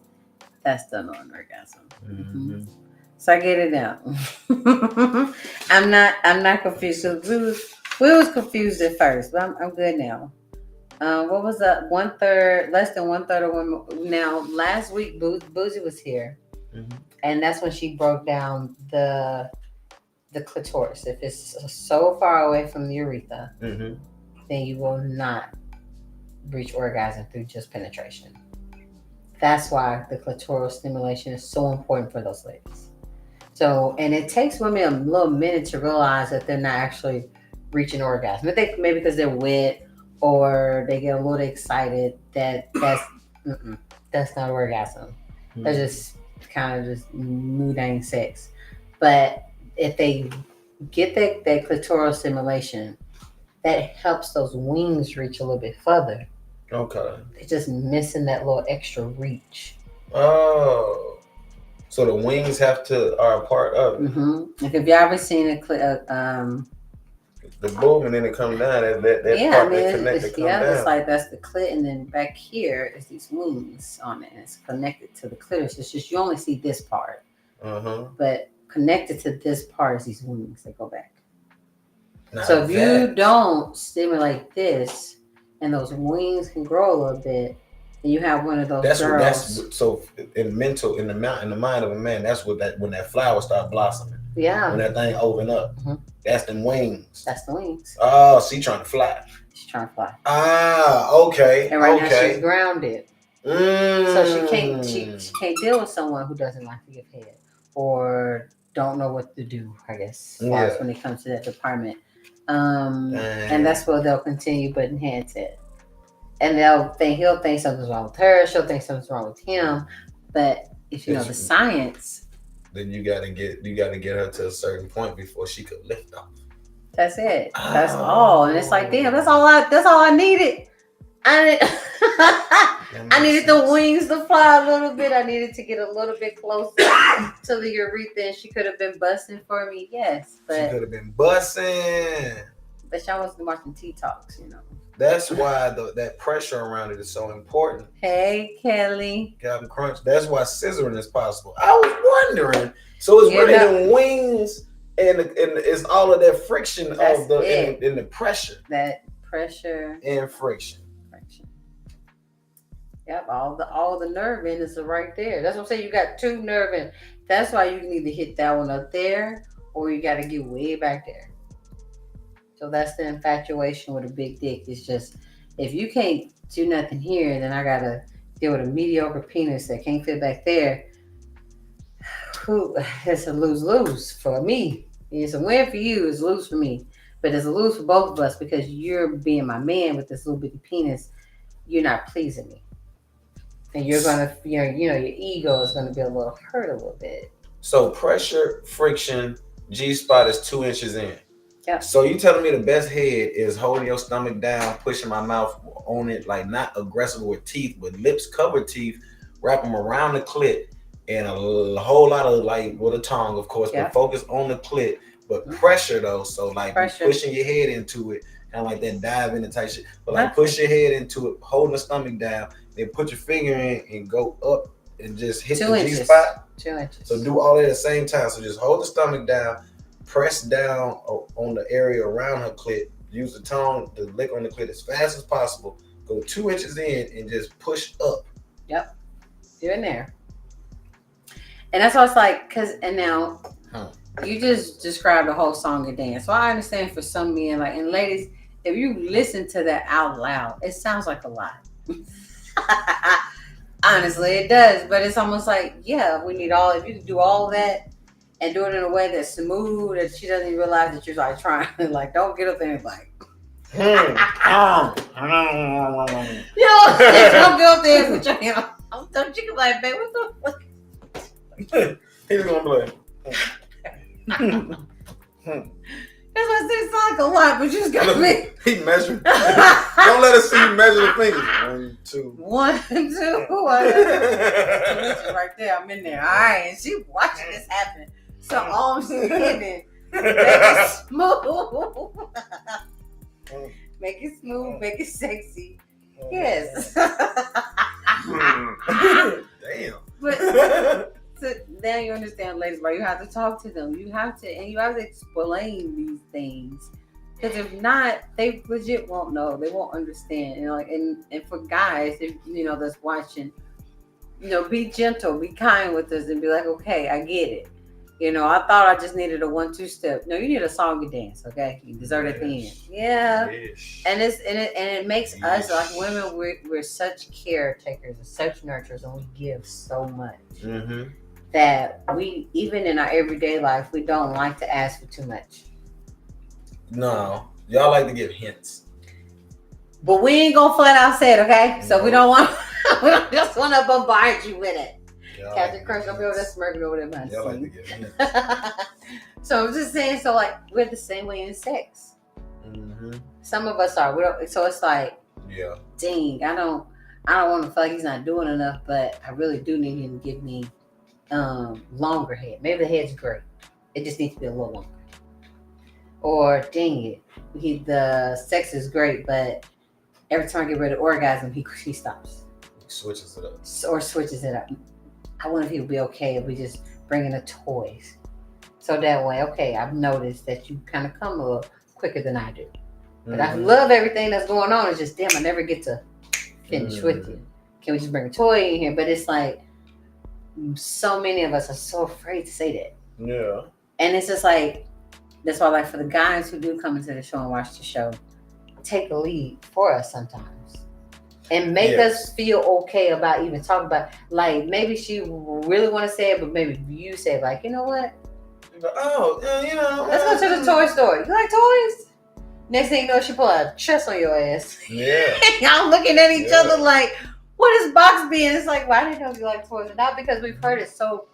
that's the annoying orgasm. So I get it now. I'm not confused. So we was confused at first, but I'm good now. What was that? 1/3, less than 1/3 of women. Now, last week, Boozy was here, and that's when she broke down the clitoris. If it's so far away from the urethra, then you will not reach orgasm through just penetration. That's why the clitoral stimulation is so important for those ladies. So, and it takes women a little minute to realize that they're not actually reaching orgasm. I think maybe because they're wet or they get a little excited that's not orgasm. That's just kind of just mundane sex. But if they get that clitoral stimulation, that helps those wings reach a little bit further. Okay. They're just missing that little extra reach. Oh. So the wings are a part of it. Like if you ever seen The boom and then it come down. That yeah, part I mean, that connect to come down. it's like that's the clit, and then back here is these wings on it, and it's connected to the clitoris. It's just you only see this part, but connected to this part is these wings that go back. Now so if you don't stimulate this, and those wings can grow a little bit, and you have one of those girls. So in the mind of a man, that's what when that flower start blossoming. Yeah. When that thing open up, that's them wings. That's the wings. Oh, she trying to fly. She's trying to fly. Ah, okay. And right now she's grounded. So she can't deal with someone who doesn't like to give head or don't know what to do, I guess, as far as when it comes to that department. And that's where they'll continue putting heads in. And he'll think something's wrong with her, she'll think something's wrong with him. But if you know the science, then you gotta get her to a certain point before she could lift off. That's it. That's all. And it's like, damn, that's all I needed. I needed the wings to fly a little bit. I needed to get a little bit closer to the urethra, and she could have been busting for me. Yes, but she could have been busting. But y'all wasn't watching T-Talks, you know. That's why that pressure around it is so important. Hey, Kelly. Captain Crunch. That's why scissoring is possible. I was wondering. So it's really the wings and it's all of that friction in the pressure. That pressure and friction. Yep, all the nerve endings are right there. That's what I'm saying. You got two nerve ends. That's why you can either hit that one up there or you got to get way back there. So that's the infatuation with a big dick. It's just, if you can't do nothing here, then I got to deal with a mediocre penis that can't fit back there. It's a lose-lose for me. It's a win for you. It's a lose for me. But it's a lose for both of us because you're being my man with this little bitty penis. You're not pleasing me. And you're going to, your ego is going to be a little hurt a little bit. So pressure, friction, G-spot is 2 inches in. Yeah. So you telling me the best head is holding your stomach down, pushing my mouth on it, like not aggressive with teeth, but lips covered teeth, wrap them around the clit, and a whole lot of like with a tongue, of course, but focus on the clit, but pressure though. So like pushing your head into it, kind of like that dive in and type shit. But like push your head into it, holding the stomach down, then put your finger in and go up and just hit the G-spot. 2 inches. So do all that at the same time. So just hold the stomach down. Press down on the area around her clit. Use the tongue to lick on the clit as fast as possible. Go 2 inches in and just push up. Yep. You're in there. And that's why it's like, now you just described the whole song and dance. So I understand for some men, like, and ladies, if you listen to that out loud, it sounds like a lot. Honestly, it does. But it's almost like, if you can do all that, and do it in a way that's smooth, that she doesn't even realize that you're like trying to like, don't get up there and like, don't go up there and put your hand on. Don't you like, babe, what the fuck? He's gonna play. That's why I say it sounds like a lot, but you just gotta be. He measuring. Don't let us see you measure the fingers. 1, 2. 1, 2. Right there, I'm in there. All right, and she watching this happen. So all I'm saying, make it smooth. Make it smooth, make it sexy. Yes. Damn. But now you understand, ladies, why you have to talk to them. You have to explain these things. Because if not, they legit won't know. They won't understand. And for guys, if that's watching, be gentle, be kind with us, and be like, okay, I get it. I thought I just needed a 1-2 step. No, you need a song and dance, okay? You deserve at the end. Yeah. Yes. And it makes us, like women, we're such caretakers and such nurturers, and we give so much that we, even in our everyday life, we don't like to ask for too much. No. Y'all like to give hints. But we ain't gonna flat out say it, okay? No. So we don't just want to bombard you with it. Captain Crunch gonna be over there smirking over there behind. Y'all like to get hints. So I'm just saying, so like we're the same way in sex. Some of us are. So it's like Yeah. dang, I don't want to feel like he's not doing enough, but I really do need him to give me longer head. Maybe the head's great. It just needs to be a little longer. Or dang it, the sex is great, but every time I get ready to orgasm, he stops. Switches it up. Or switches it up. I wonder if he would be okay if we just bring in the toys. So that way, okay, I've noticed that you kind of come a little quicker than I do. But I love everything that's going on. It's just, damn, I never get to finish with you. Can we just bring a toy in here? But it's like, so many of us are so afraid to say that. Yeah. And it's just like, that's why, like, for the guys who do come into the show and watch the show, take the lead for us sometimes. And make us feel okay about even talking about, like, maybe she really want to say it, but maybe you say, like, you know what? Let's go to the toy store. You like toys? Next thing you know, she pull a chest on your ass. Yeah. Y'all looking at each other like, what is box being? It's like, well, I didn't know you like toys. And not because we've heard it so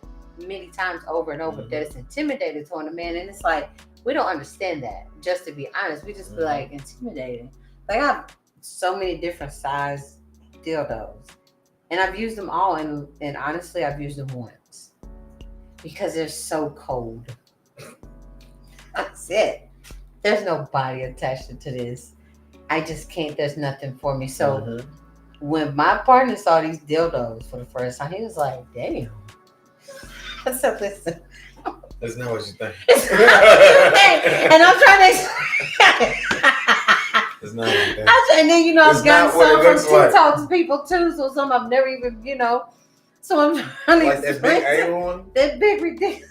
many times over and over that it's intimidated toward a man. And it's like, we don't understand that. Just to be honest, we just be like intimidated. Like, I have so many different size dildos. And I've used them all. And honestly, I've used them once. Because they're so cold. That's it. There's no body attached to this. I just can't. There's nothing for me. So when my partner saw these dildos for the first time, he was like, damn. So listen. That's not what you think. And I'm trying to It's not what you think. and then, I've gotten some from TikToks people too. So some I've never even, So I'm trying to like that big A one? That big ridiculous.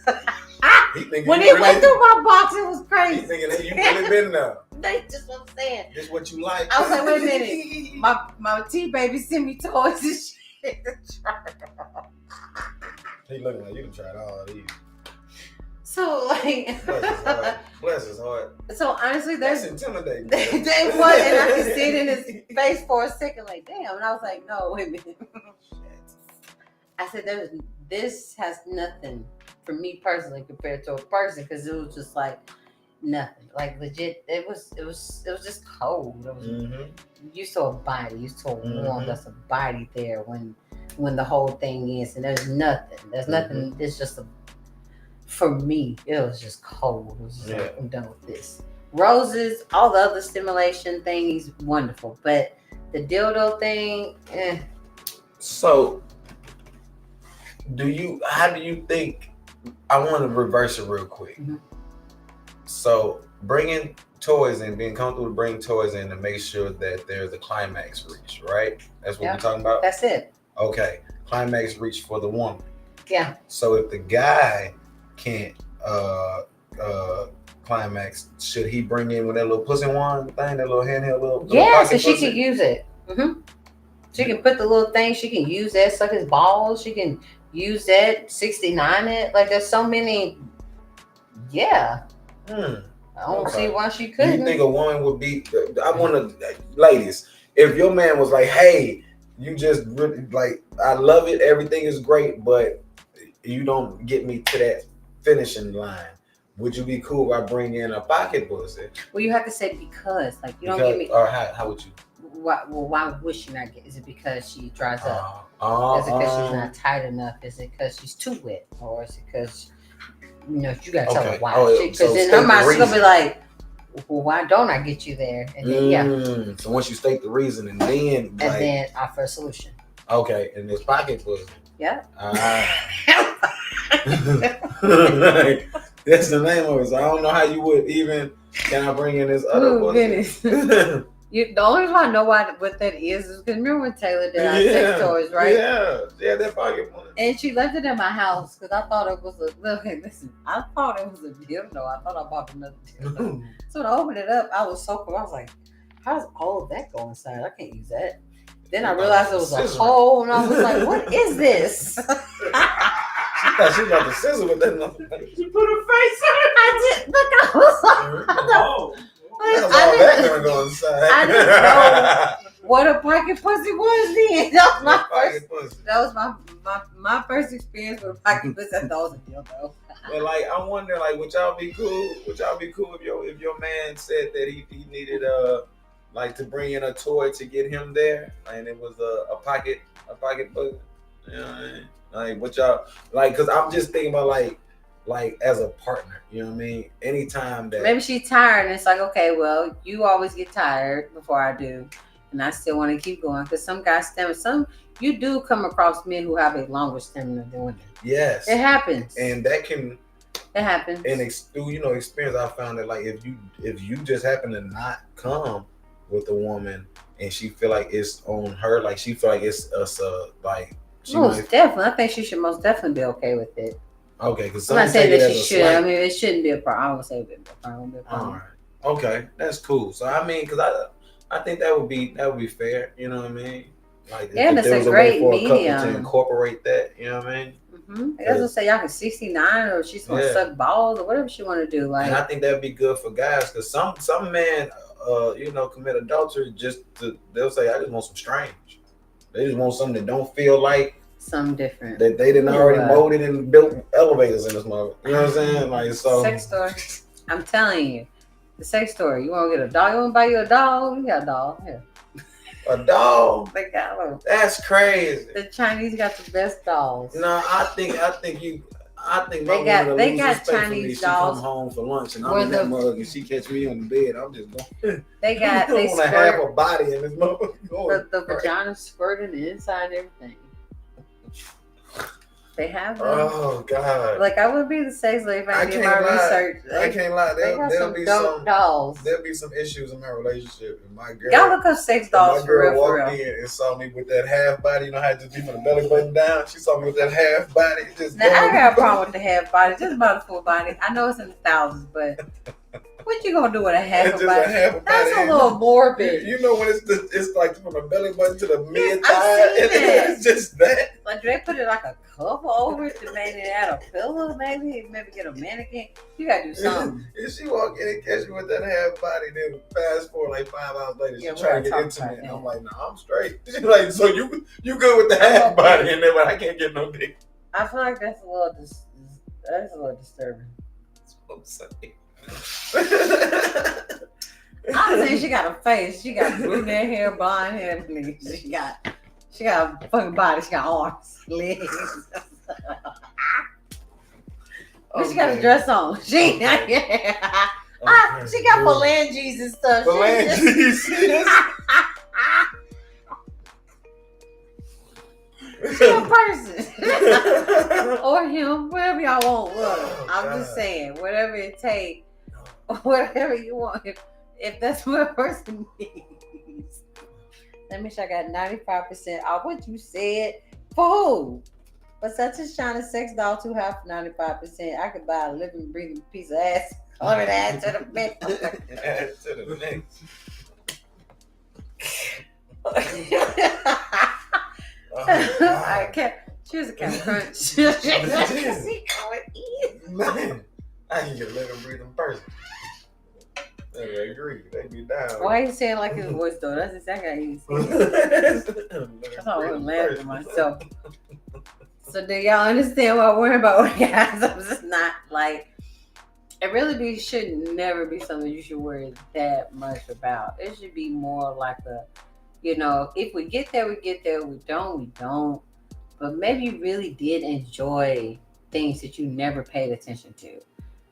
When it went through my box, it was crazy. He thinking that you really been there. That's just what I'm saying. This what you like. I was like, wait a minute. My T-baby sent me toys and shit. He looking like you done tried all these. So, like... Bless his heart. So, honestly, that's intimidating. They was, and I could see it in his face for a second, like, damn. And I was like, no, wait a minute. I said, this has nothing for me personally compared to a person, because it was just like nothing, like legit. It was just cold. It was used to a body, used to a warm, that's a body there when the whole thing is, and there's nothing. It's just for me, it was just cold. It was just like, I'm done with this. Roses, all the other stimulation things, wonderful, but the dildo thing, So how do you think? I want to reverse it real quick. So bringing toys in, being comfortable to bring toys in to make sure that there's a climax reach, right? That's what we're talking about? That's it. Okay. Climax reach for the woman. Yeah. So if the guy can't climax, should he bring in with that little pussy wand thing, that little handheld little so she can use it. She can put the little thing, she can use that, suck his balls, she can use that, 69 it. Like, there's so many. I don't see why she couldn't. Do you think a woman would be? I want to, ladies, if your man was like, "Hey, you just really like, I love it, everything is great, but you don't get me to that finishing line," would you be cool if I bring in a pocket pussy? Well, you have to say because, like, you don't get me. Or how would you? Why would she not get? Is it because she dries up? Is it because she's not tight enough? Is it because she's too wet? Or is it because, you gotta tell her why? Because in her mind, she's gonna be like, well, why don't I get you there? And then, So once you state the reason and then offer a solution. Okay, and this pocket pussy. Yeah. That's the name of it. So I don't know how you would even. Can I bring in this other pussy? The only reason I know what that is because remember when Taylor did our sex toys, right? Yeah, that pocket one. And she left it in my house because I thought it was I thought it was a dildo. I thought I bought another dildo. So when I opened it up, I was so cool. I was like, how does all of that go inside? I can't use that. Then I realized it was a hole, and I was like, what is this? She thought she got the scissor with that nothing. She put her face in it. I did. Look, I was like, I didn't know what a pocket pussy was then. That was my first experience with a pocket pussy. I thought it was a dildo. But like, I wonder, like, would y'all be cool? Would y'all be cool if your man said that he needed like to bring in a toy to get him there, and it was a pocketbook. You know what I mean? Like what y'all like? Cause I'm just thinking about like as a partner. You know what I mean? Anytime that maybe she's tired, and it's like, okay, well, you always get tired before I do, and I still want to keep going. Because some guys you do come across men who have a longer stamina than women. yes, It happens. and that can. It happens. And through experience, I found that like if you just happen to not come with a woman and she feel like it's on her, like she feel like it's us, like she definitely. I think she should most definitely be okay with it. Okay, because I'm not saying that she should. I mean, it shouldn't be a problem. I won't say it would be a problem. All right. Okay, that's cool. So I mean, because I think that would be fair. You know what I mean? Like yeah, if that's a great medium to incorporate that. You know what I mean? It doesn't say y'all can 69 or she's gonna suck balls or whatever she want to do. Like, and I think that'd be good for guys because some men, commit adultery they'll say I just want some strange. They just want something that don't feel like something different. That they didn't already molded and built elevators in this mother. You know what I'm saying? Like so. Sex story. I'm telling you, the sex story. You want to get a dog? You want to buy you a dog? You got a dog here. A dog? They got them. That's crazy. The Chinese got the best dogs. No, I think my they got Chinese dogs. She come home for lunch and I'm in that mug and she catch me on the bed. I'm just going. They want to have a body in this mother. The vagina squirting the inside and everything. They have them. Oh God! Like I would be the sex slave if I did my research. I can't lie. There'll be some dolls. There'll be some issues in my relationship. And my girl, y'all look up sex dolls. My girl walked in and saw me with that half body. You know how to just be from the belly button down. She saw me with that half body. Now I got a problem with the half body. Just about a full body. I know it's in the thousands, but. What you gonna do with a half a body? That's a little morbid. You know when it's like from the belly button to the mid thigh. It's just that. Like do they put it like a cover over it to maybe add a pillow? Maybe get a mannequin. You gotta do something. If she walk in and catch me with that half body, then fast forward like 5 hours later, she trying to get intimate. And I'm like, no, I'm straight. She's like, so you good with the half body, and then I can't get no dick. I feel like that's a little disturbing. That's what I'm saying. I'm saying she got a face. She got brunette hair, blonde hair. She got a fucking body. She got arms, legs. But she got a dress on. She got phalanges and stuff. Phalanges. She a person. Or him, whatever y'all want. Look, I'm just saying, whatever it takes. Whatever you want, if that's what a person needs. Let me make sure I got 95% off what you said. For but such a China sex doll to have 95%, I could buy a living, breathing piece of ass. Color that to the bed. Add to the neck. I can't. She was a cat crunch. She going in. Man, I can get a living, breathing person. They agree. They be down. Why are you saying like his voice though? That's exactly how you say it. I thought I was laughing at myself. So do y'all understand what I'm worrying about, guys? I'm just not like it really should never be something you should worry that much about. It should be more like a, if we get there, we get there. We don't. But maybe you really did enjoy things that you never paid attention to.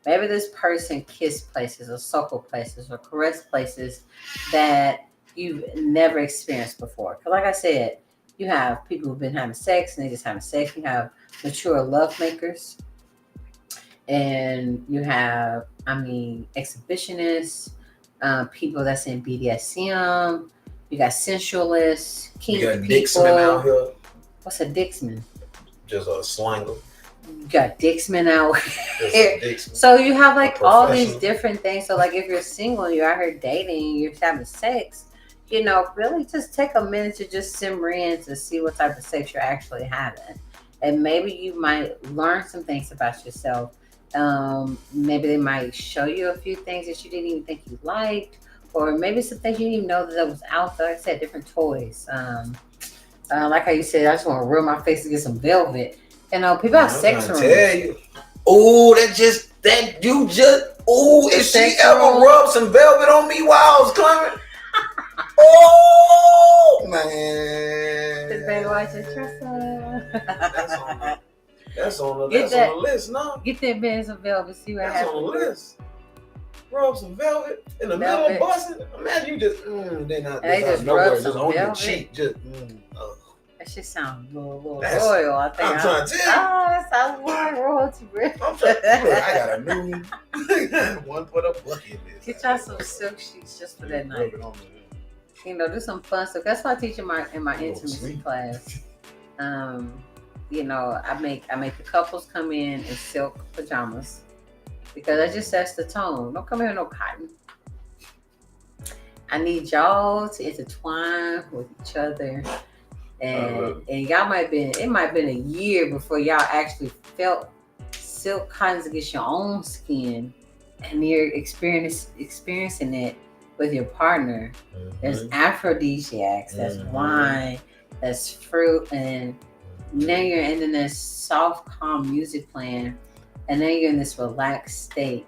Maybe this person kissed places or suckle places or caress places that you've never experienced before. Because like I said, you have people who've been having sex and they just having sex. You have mature love makers. And you have, exhibitionists, people that's in BDSM. You got sensualists, kink people. You got Dixman out here. What's a Dixman? Just a slanger. You got Dixman out here. So you have like all these different things. So like if you're single and you're out here dating, you're having sex, really just take a minute to just simmer in to see what type of sex you're actually having. And maybe you might learn some things about yourself. Maybe they might show you a few things that you didn't even think you liked. Or maybe some things you didn't even know that was out there. Like I said, different toys. Like how you said, I just want to rub my face to get some velvet. People have sex rooms. Tell you. If she ever rubbed some velvet on me while I was climbing, Oh man. This baby watching Tressa. That's on the list, no? Get that man some velvet, see what That's happens. on the list. Rub some velvet in the middle of busting. Imagine you just then nowhere, just on your cheek, just That shit sounds a little royal. I think I'm trying to tell you. Oh, that sounds more royalty, bro. I'm trying. Look, I got a new one for the bucket list. Get y'all some silk sheets just for that night. You know, do some fun stuff. That's what I teach in my intimacy class. You know, I make the couples come in silk pajamas because that just sets the tone. Don't come here with no cotton. I need y'all to intertwine with each other. And y'all it might have been a year before y'all actually felt silk cottons against your own skin, and you're experiencing it with your partner. There's aphrodisiacs, that's wine, that's fruit, and now you're in this soft, calm music playing, and then you're in this relaxed state.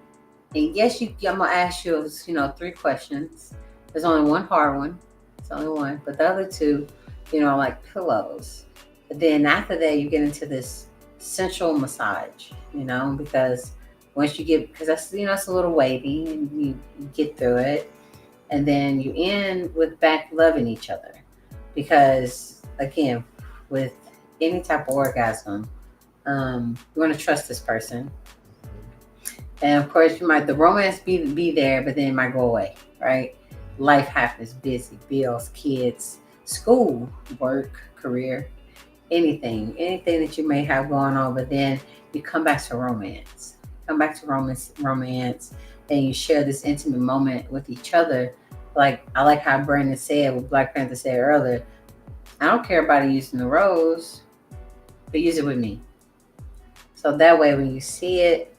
And yes, I'm gonna ask you, 3 questions. There's only one hard one. It's only one, but the other 2, like pillows. But then after that, you get into this sensual massage, because once you because that's, it's a little weighty, and you get through it. And then you end with back loving each other. Because again, with any type of orgasm, you want to trust this person. And of course, the romance be there, but then it might go away, right? Life happens, busy, bills, kids, school, work, career, anything that you may have going on, but then you come back to romance. And you share this intimate moment with each other. Like, I like how Brandon said, what Black Panther said earlier, I don't care about using the rose, but use it with me. So that way, when you see it,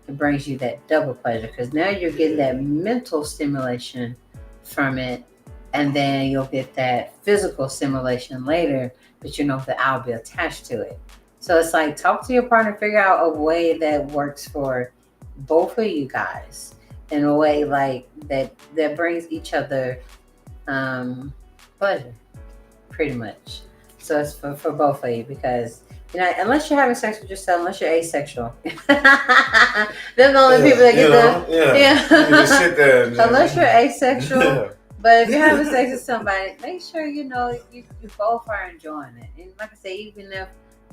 it brings you that double pleasure, because now you're getting that mental stimulation from it, and then you'll get that physical stimulation later, but that I'll be attached to it. So it's like, talk to your partner, figure out a way that works for both of you guys, in a way like that brings each other pleasure, pretty much. So it's for both of you, because unless you're having sex with yourself, unless you're asexual, they're the only people that get You just sit there. Unless you're asexual, but if you're having sex with somebody, make sure you both are enjoying it. And like I say, even if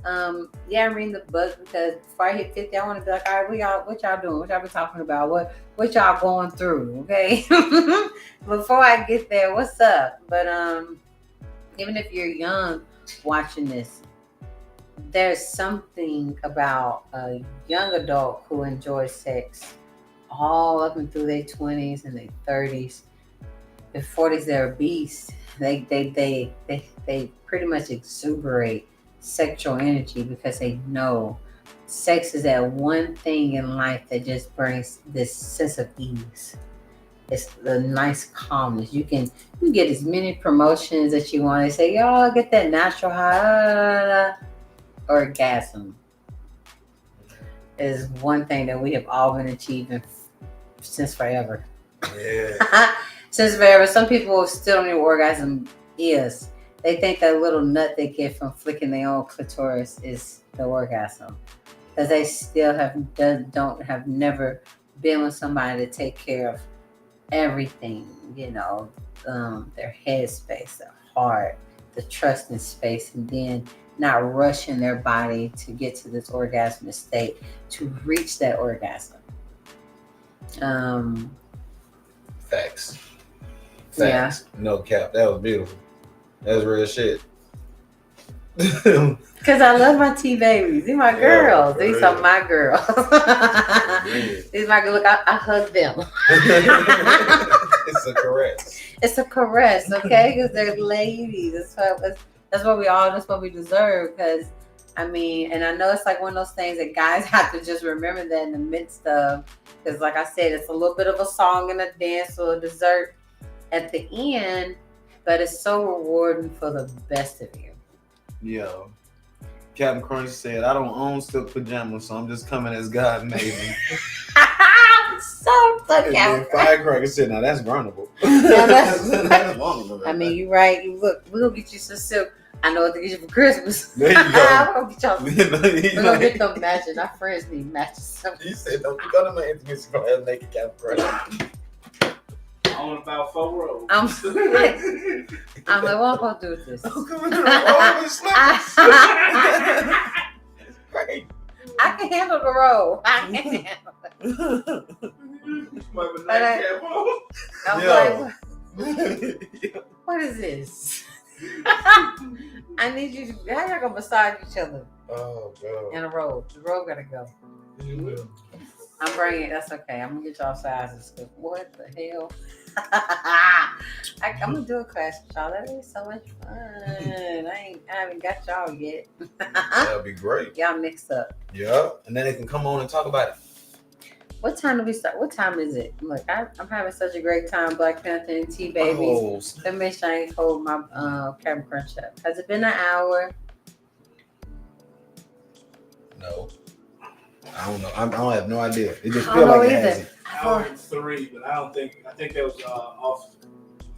I'm reading the book, because before I hit 50, I want to be like, all right, what y'all doing? What y'all been talking about? What y'all going through? Okay, before I get there, what's up? But even if you're young watching this, there's something about a young adult who enjoys sex all up and through their 20s and their 30s. Their 40s, they're a beast. They pretty much exuberate sexual energy, because they know sex is that one thing in life that just brings this sense of ease. It's the nice calmness. You can get as many promotions that you want. They say, y'all get that natural high. Orgasm is one thing that we have all been achieving since forever. Yeah. Since forever. Some people still don't know what orgasm is. They think that little nut they get from flicking their own clitoris is the orgasm, because they still have never been with somebody to take care of everything. Their head space, their heart, the trust and space, and then not rushing their body to get to this orgasmic state to reach that orgasm. Facts. Yeah. No cap. That was beautiful. That's real shit. Because I love my T-babies. These are my girls. These are my girls. These are my girls. Look, I hug them. It's a caress. It's a caress, okay? Because they're ladies. That's what we deserve. Because, and I know it's like one of those things that guys have to just remember that in the midst of, because like I said, it's a little bit of a song and a dance or a dessert at the end, but it's so rewarding for the best of you. Yo, Captain Crunch said, I don't own silk pajamas, so I'm just coming as God made me. So and then Firecracker said, now that's groundable. That's long. I mean, you right. You look. We're gonna get you some silk. I know what to get you for Christmas. There you go. We're gonna get y'all. We're We're gonna get them matching. Our friends need matches. He said, "Don't you go to my intimacy gonna have naked cat crush." On about 4 rows. I'm like, what am I gonna do with this? I'm coming to the road with slippers. It's great. I can handle the road. I can handle it. I'm Yo. like, what is this? I need you to. How y'all gonna massage each other Oh, God. in a row? The road gotta go. You will. I'm bringing. That's okay. I'm gonna get y'all sizes. What the hell? I'm gonna do a class with y'all. That is so much fun. I haven't got y'all yet. That'd be great. Y'all mixed up. Yeah, and then they can come on and talk about it. What time do we start? What time is it? Look, I'm having such a great time. Black Panther and T Babies. Oh, Let me make sure I ain't hold my camera crunch up. Has it been an hour? no. I don't know. I don't have no idea. It just I feels don't know like it either. hasn't. Hour and 3, but I don't think. I think that was off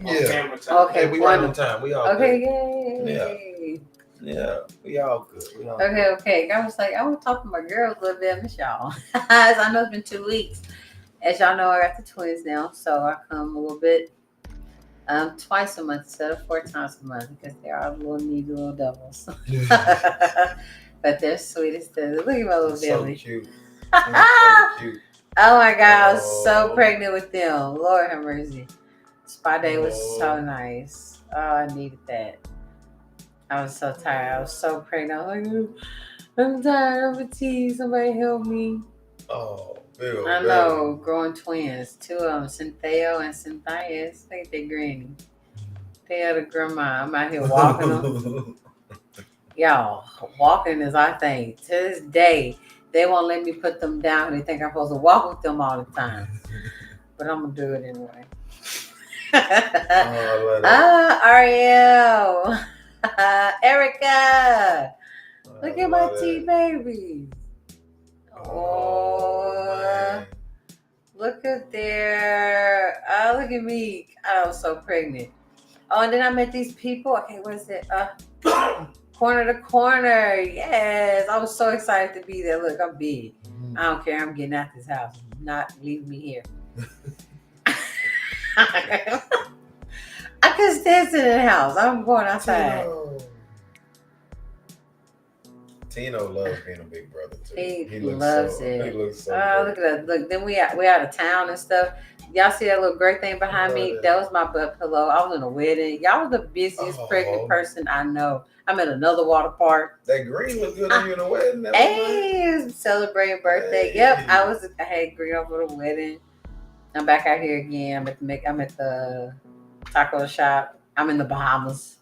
Yeah. camera time. Okay. Hey, we right on time. We all Okay, good. yay. Yeah, we all good. We all Okay. I was like, I want to talk to my girls a little bit. I miss y'all. As I know it's been 2 weeks. As y'all know, I got the twins now, so I come a little bit twice a month instead of 4 times a month because they are little needy little devils. good. But they're sweet as things. Look at my little So belly. cute. So cute. Oh my God, I was so Oh. pregnant with them. Lord have mercy. Spa day was so Oh. nice. Oh, I needed that. I was so tired. I was so pregnant. I was like, I'm tired. I'm fatigued. Somebody help me. Oh, Bill. I know, growing twins. 2 of them, Cynthia and Cynthias. I think they granny. They had a grandma. I'm out here walking them. Y'all, walking is our thing. To this day, they won't let me put them down. They think I'm supposed to walk with them all the time. But I'm going to do it anyway. I love that. Ariel. Erica. Look at my love T that. babies. Oh, man. Look at there. Oh, look at me. I was so pregnant. Oh, and then I met these people. Okay, what is it? Corner to corner. Yes. I was so excited to be there. Look, I'm big. I don't care. I'm getting out this house. Not leave me here. I couldn't stand sitting in the house. I'm going outside. Tino loves being a big brother too. He looks loves so, it. He looks so Oh, look at that. Look, then we out of town and stuff. Y'all see that little great thing behind me? Love That was my butt pillow. I was in a wedding. Y'all was the busiest pregnant Oh. person I know. I'm at another water park. That green was good on you in the wedding. That was nice. Hey, celebrating birthday. Hey. Yep, I had green over the wedding. I'm back out here again. I'm at the taco shop. I'm in the Bahamas.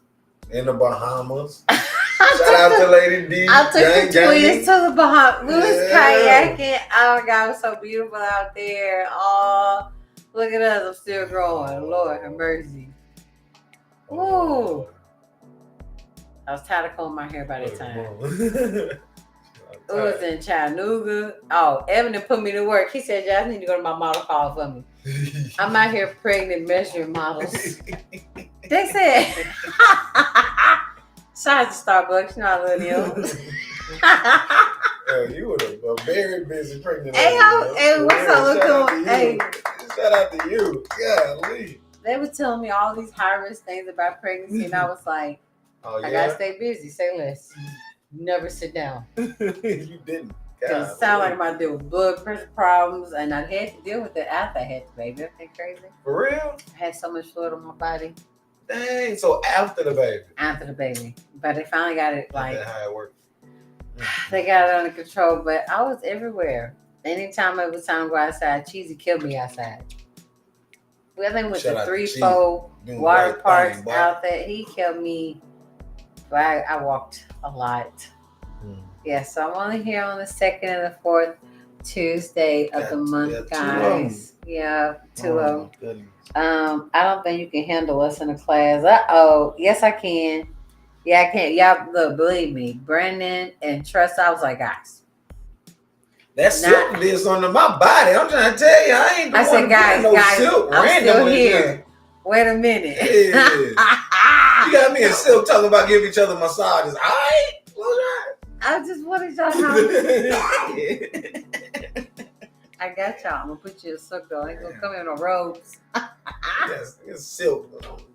In the Bahamas. Shout out to Lady D. I took Gang, the gang. twins to the Bahamas. We was Yeah. kayaking. Oh my God, it was so beautiful out there. Oh, look at us. I'm still growing. Lord have mercy. Woo. I was tired of combing my hair by that time. It was in Chattanooga. Oh, Evan had put me to work. He said, "I need to go to my model call for me." I'm out here pregnant measuring models. They said, shout out to Starbucks. You know I love you. You were a very busy pregnant. Hey, what's up? Hey, shout out to you. Golly. They were telling me all these high risk things about pregnancy, and I was like, Oh, yeah? I gotta stay busy. Say less. Never sit down. You didn't. Because it sounded like I might deal with blood pressure problems, and I had to deal with it after I had the baby. Isn't that crazy? For real? I had so much fluid on my body Dang. So after the baby. after the baby. But they finally got it, like, That's how it worked. they got it under control. But I was everywhere. Anytime it was time to go outside, Cheesy killed me outside. I think we went Shout to out to 3, Cheesy. 4 Doing the water right parks thing, boy. out there. He killed me. But I walked a lot. Yeah, so I'm only here on the 2nd and the 4th Tuesday of the month, guys. Yeah, 2 of them. I don't think you can handle us in a class. Yes, I can. Yeah, I can. Y'all, look, believe me, Brandon and Trust. I was like, guys. That silk did something to my body. I'm trying to tell you, I ain't. I said, guys, no silk I'm still randomly. here. Wait a minute. Yeah. You got me and Silk talking about giving each other massages. All right, close I just wanted y'all to your know. eyes. I got y'all. I'm gonna put you in a circle. I ain't gonna come in no robes. Yes, it's Silk.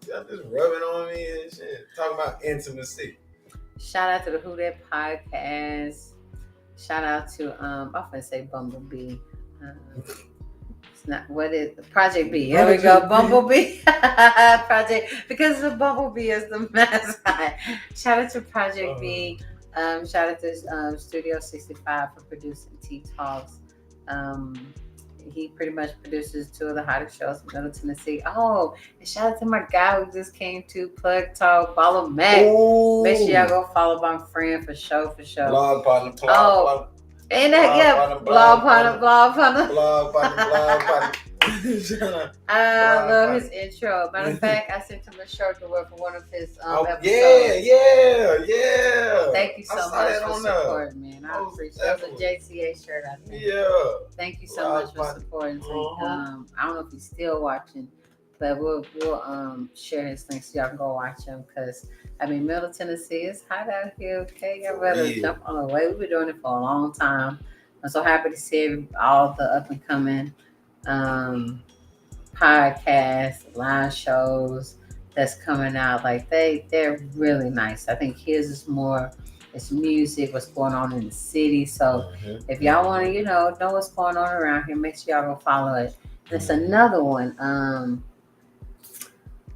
Y'all just rubbing on me and shit. Talking about intimacy. Shout out to the Who That Podcast. Shout out to I'm gonna say Bumblebee. It's not what is Project B. Here we go, Bumblebee. Project, because the Bumblebee is the mascot. Shout out to Project B. Shout out to Studio 65 for producing Tea Talks. He pretty much produces 2 of the hottest shows in Middle Tennessee. Oh, and shout out to my guy who just came to Plug Talk, Follow Mac. Ooh. Make sure y'all go follow my friend for show. Blog partner. And that, blog partner. I love his intro. Matter of fact, I sent him a shirt to wear for one of his episodes. Yeah. Thank you so much for supporting, man. I appreciate it. That was a JCA shirt, I think. Yeah. Thank you so much for supporting. So, I don't know if he's still watching, but we'll share his links so y'all can go watch him. Because Middle Tennessee is hot out here. Okay, y'all better jump on the way. We've been doing it for a long time. I'm so happy to see all the up and coming podcasts, live shows that's coming out. Like they're really nice. I think his is more, it's music, what's going on in the city. So if y'all want to, know what's going on around here, make sure y'all go follow it. There's another one.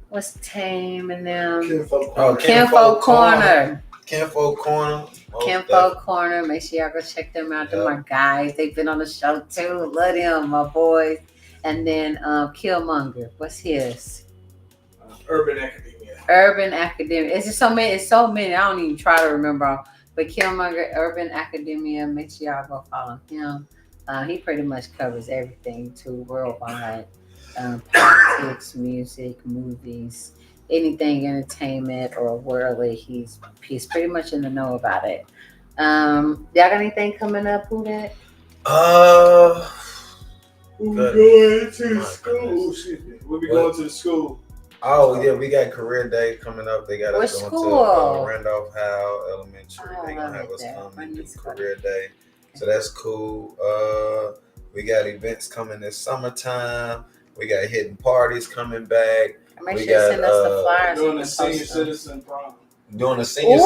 What's Tame and them? Kinfolk Corner. Kinfolk Corner. Kinfolk Corner. Make sure y'all go check them out. They're my guys. They've been on the show too. Love them, my boys. And then Killmonger. What's his? Urban Academia. Urban Academia. It's just so many. It's so many. I don't even try to remember. But Killmonger, Urban Academia. Make sure y'all go follow him. He pretty much covers everything too, worldwide. Politics, music, movies, anything entertainment or worldly. He's pretty much in the know about it. Y'all got anything coming up? Who that? We're going to the school. We'll be going to the school. Oh yeah, we got career day coming up. They got us going to Randolph Howe Elementary. They're gonna have us come and do career day. So that's cool. We got events coming this summertime. We got hidden parties coming back. Make sure you send us the flyers. Doing the senior citizen prom. Doing the senior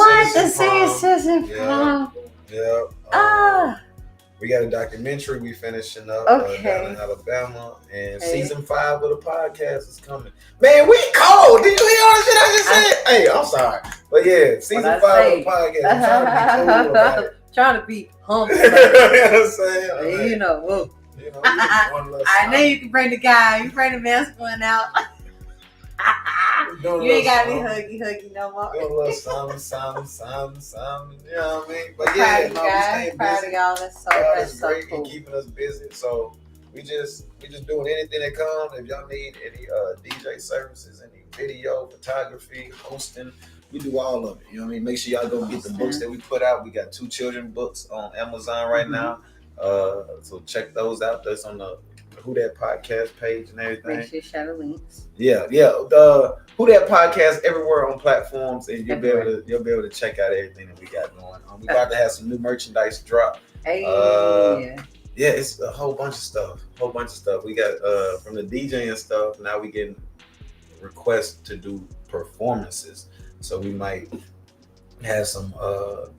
citizen prom. Yeah. We got a documentary we finishing up down in Alabama, and season 5 of the podcast is coming. Man, we cold. Did you hear all the shit I just said? Hey, I'm sorry, but yeah, season 5 of the podcast. I'm trying to be cool about it. Trying to be humble. You know what I'm saying? Whoa. I know you can bring the guy. You bring the masculine out. You ain't got to be huggy no more. Doing a little something. You know what I mean? But yeah, I'm proud of y'all. That's so great cool. And keeping us busy. So we just doing anything that comes. If y'all need any DJ services, any video, photography, hosting, we do all of it. You know what I mean? Make sure y'all go get the books that we put out. We got 2 children books on Amazon right now. So check those out. That's on the Who That Podcast page and everything. Make sure you share the links. Yeah. The Who That Podcast everywhere on platforms, and you'll be able to check out everything that we got going on. We about to have some new merchandise drop. Yeah, it's a whole bunch of stuff. We got from the DJ and stuff. Now we getting requests to do performances, so we might have some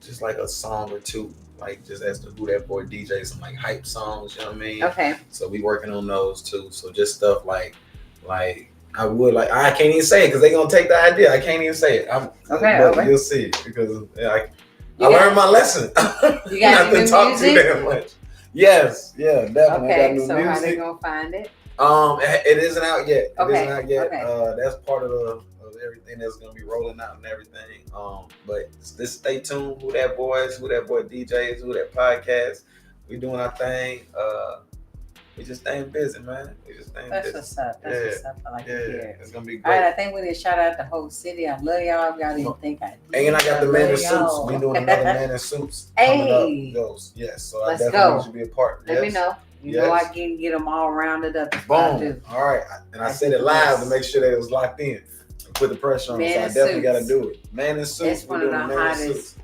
just like a song or two. Like just as the Who That Boy DJ, some like hype songs, you know what I mean? Okay. So we working on those too. So just stuff like I can't even say it because they gonna take the idea. I can't even say it. Okay. You'll see it because I learned my lesson. You got not to talk too damn much. Yes, yeah, definitely. Okay, so how they gonna find it? It isn't out yet. Okay. That's part of everything that's gonna be rolling out and everything. But just stay tuned. Who That Boys, Who That Boy DJs, Who That Podcast. We doing our thing. We just staying busy, man. That's what's up. What's up. I like to hear it. It's gonna be great. All right, I think we need to shout out the whole city. I love y'all. Y'all didn't think I did. And I got the Man in Suits. We doing another Man in Suits coming up. Yes, so I definitely should be a part. Let me know. You know, I get them all rounded up. Boom. All right. And I said it live to make sure that it was locked in. And put the pressure on. So I definitely got to do it. Man in suits. It's one of the hottest.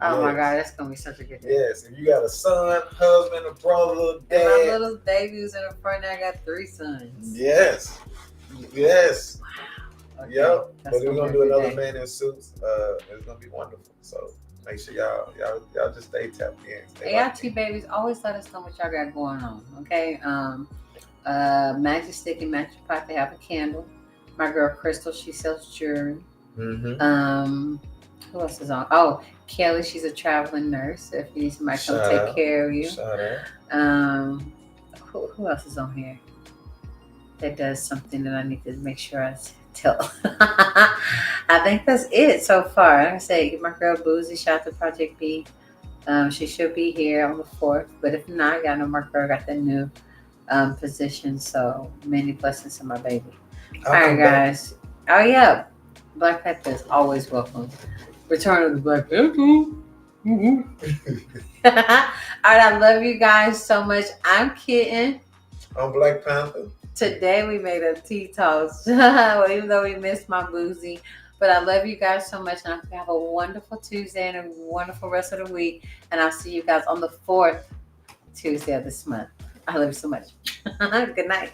Oh my God, that's gonna be such a good day. Yes, and you got a son, husband, a brother, dad. And my little baby who's in the front. I got 3 sons. Yes. Wow. Okay. Yep. But we're gonna do another Man in Suits. It's gonna be wonderful. So make sure y'all just stay tapped in. AIT babies, always let us know what y'all got going on. Okay. Magic Stick and Magic Pot, they have a candle. My girl Crystal, she sells jewelry. Who else is on? Oh, Kelly, she's a traveling nurse. If you need somebody to come take care of you. Who else is on here that does something that I need to make sure I tell? I think that's it so far. Like I say, my girl Boozy, shout out to Project B. She should be here on the 4th, but if not, I got no more girl. Got the new position, so many blessings to my baby. All right, guys. Oh yeah, Black Panther is always welcome. Return of the Black Panther. All right, I love you guys so much. I'm Kitten. I'm Black Panther. Today we made a tea toast, even though we missed my Boozy. But I love you guys so much, and I hope you have a wonderful Tuesday and a wonderful rest of the week. And I'll see you guys on the 4th Tuesday of this month. I love you so much. Good night.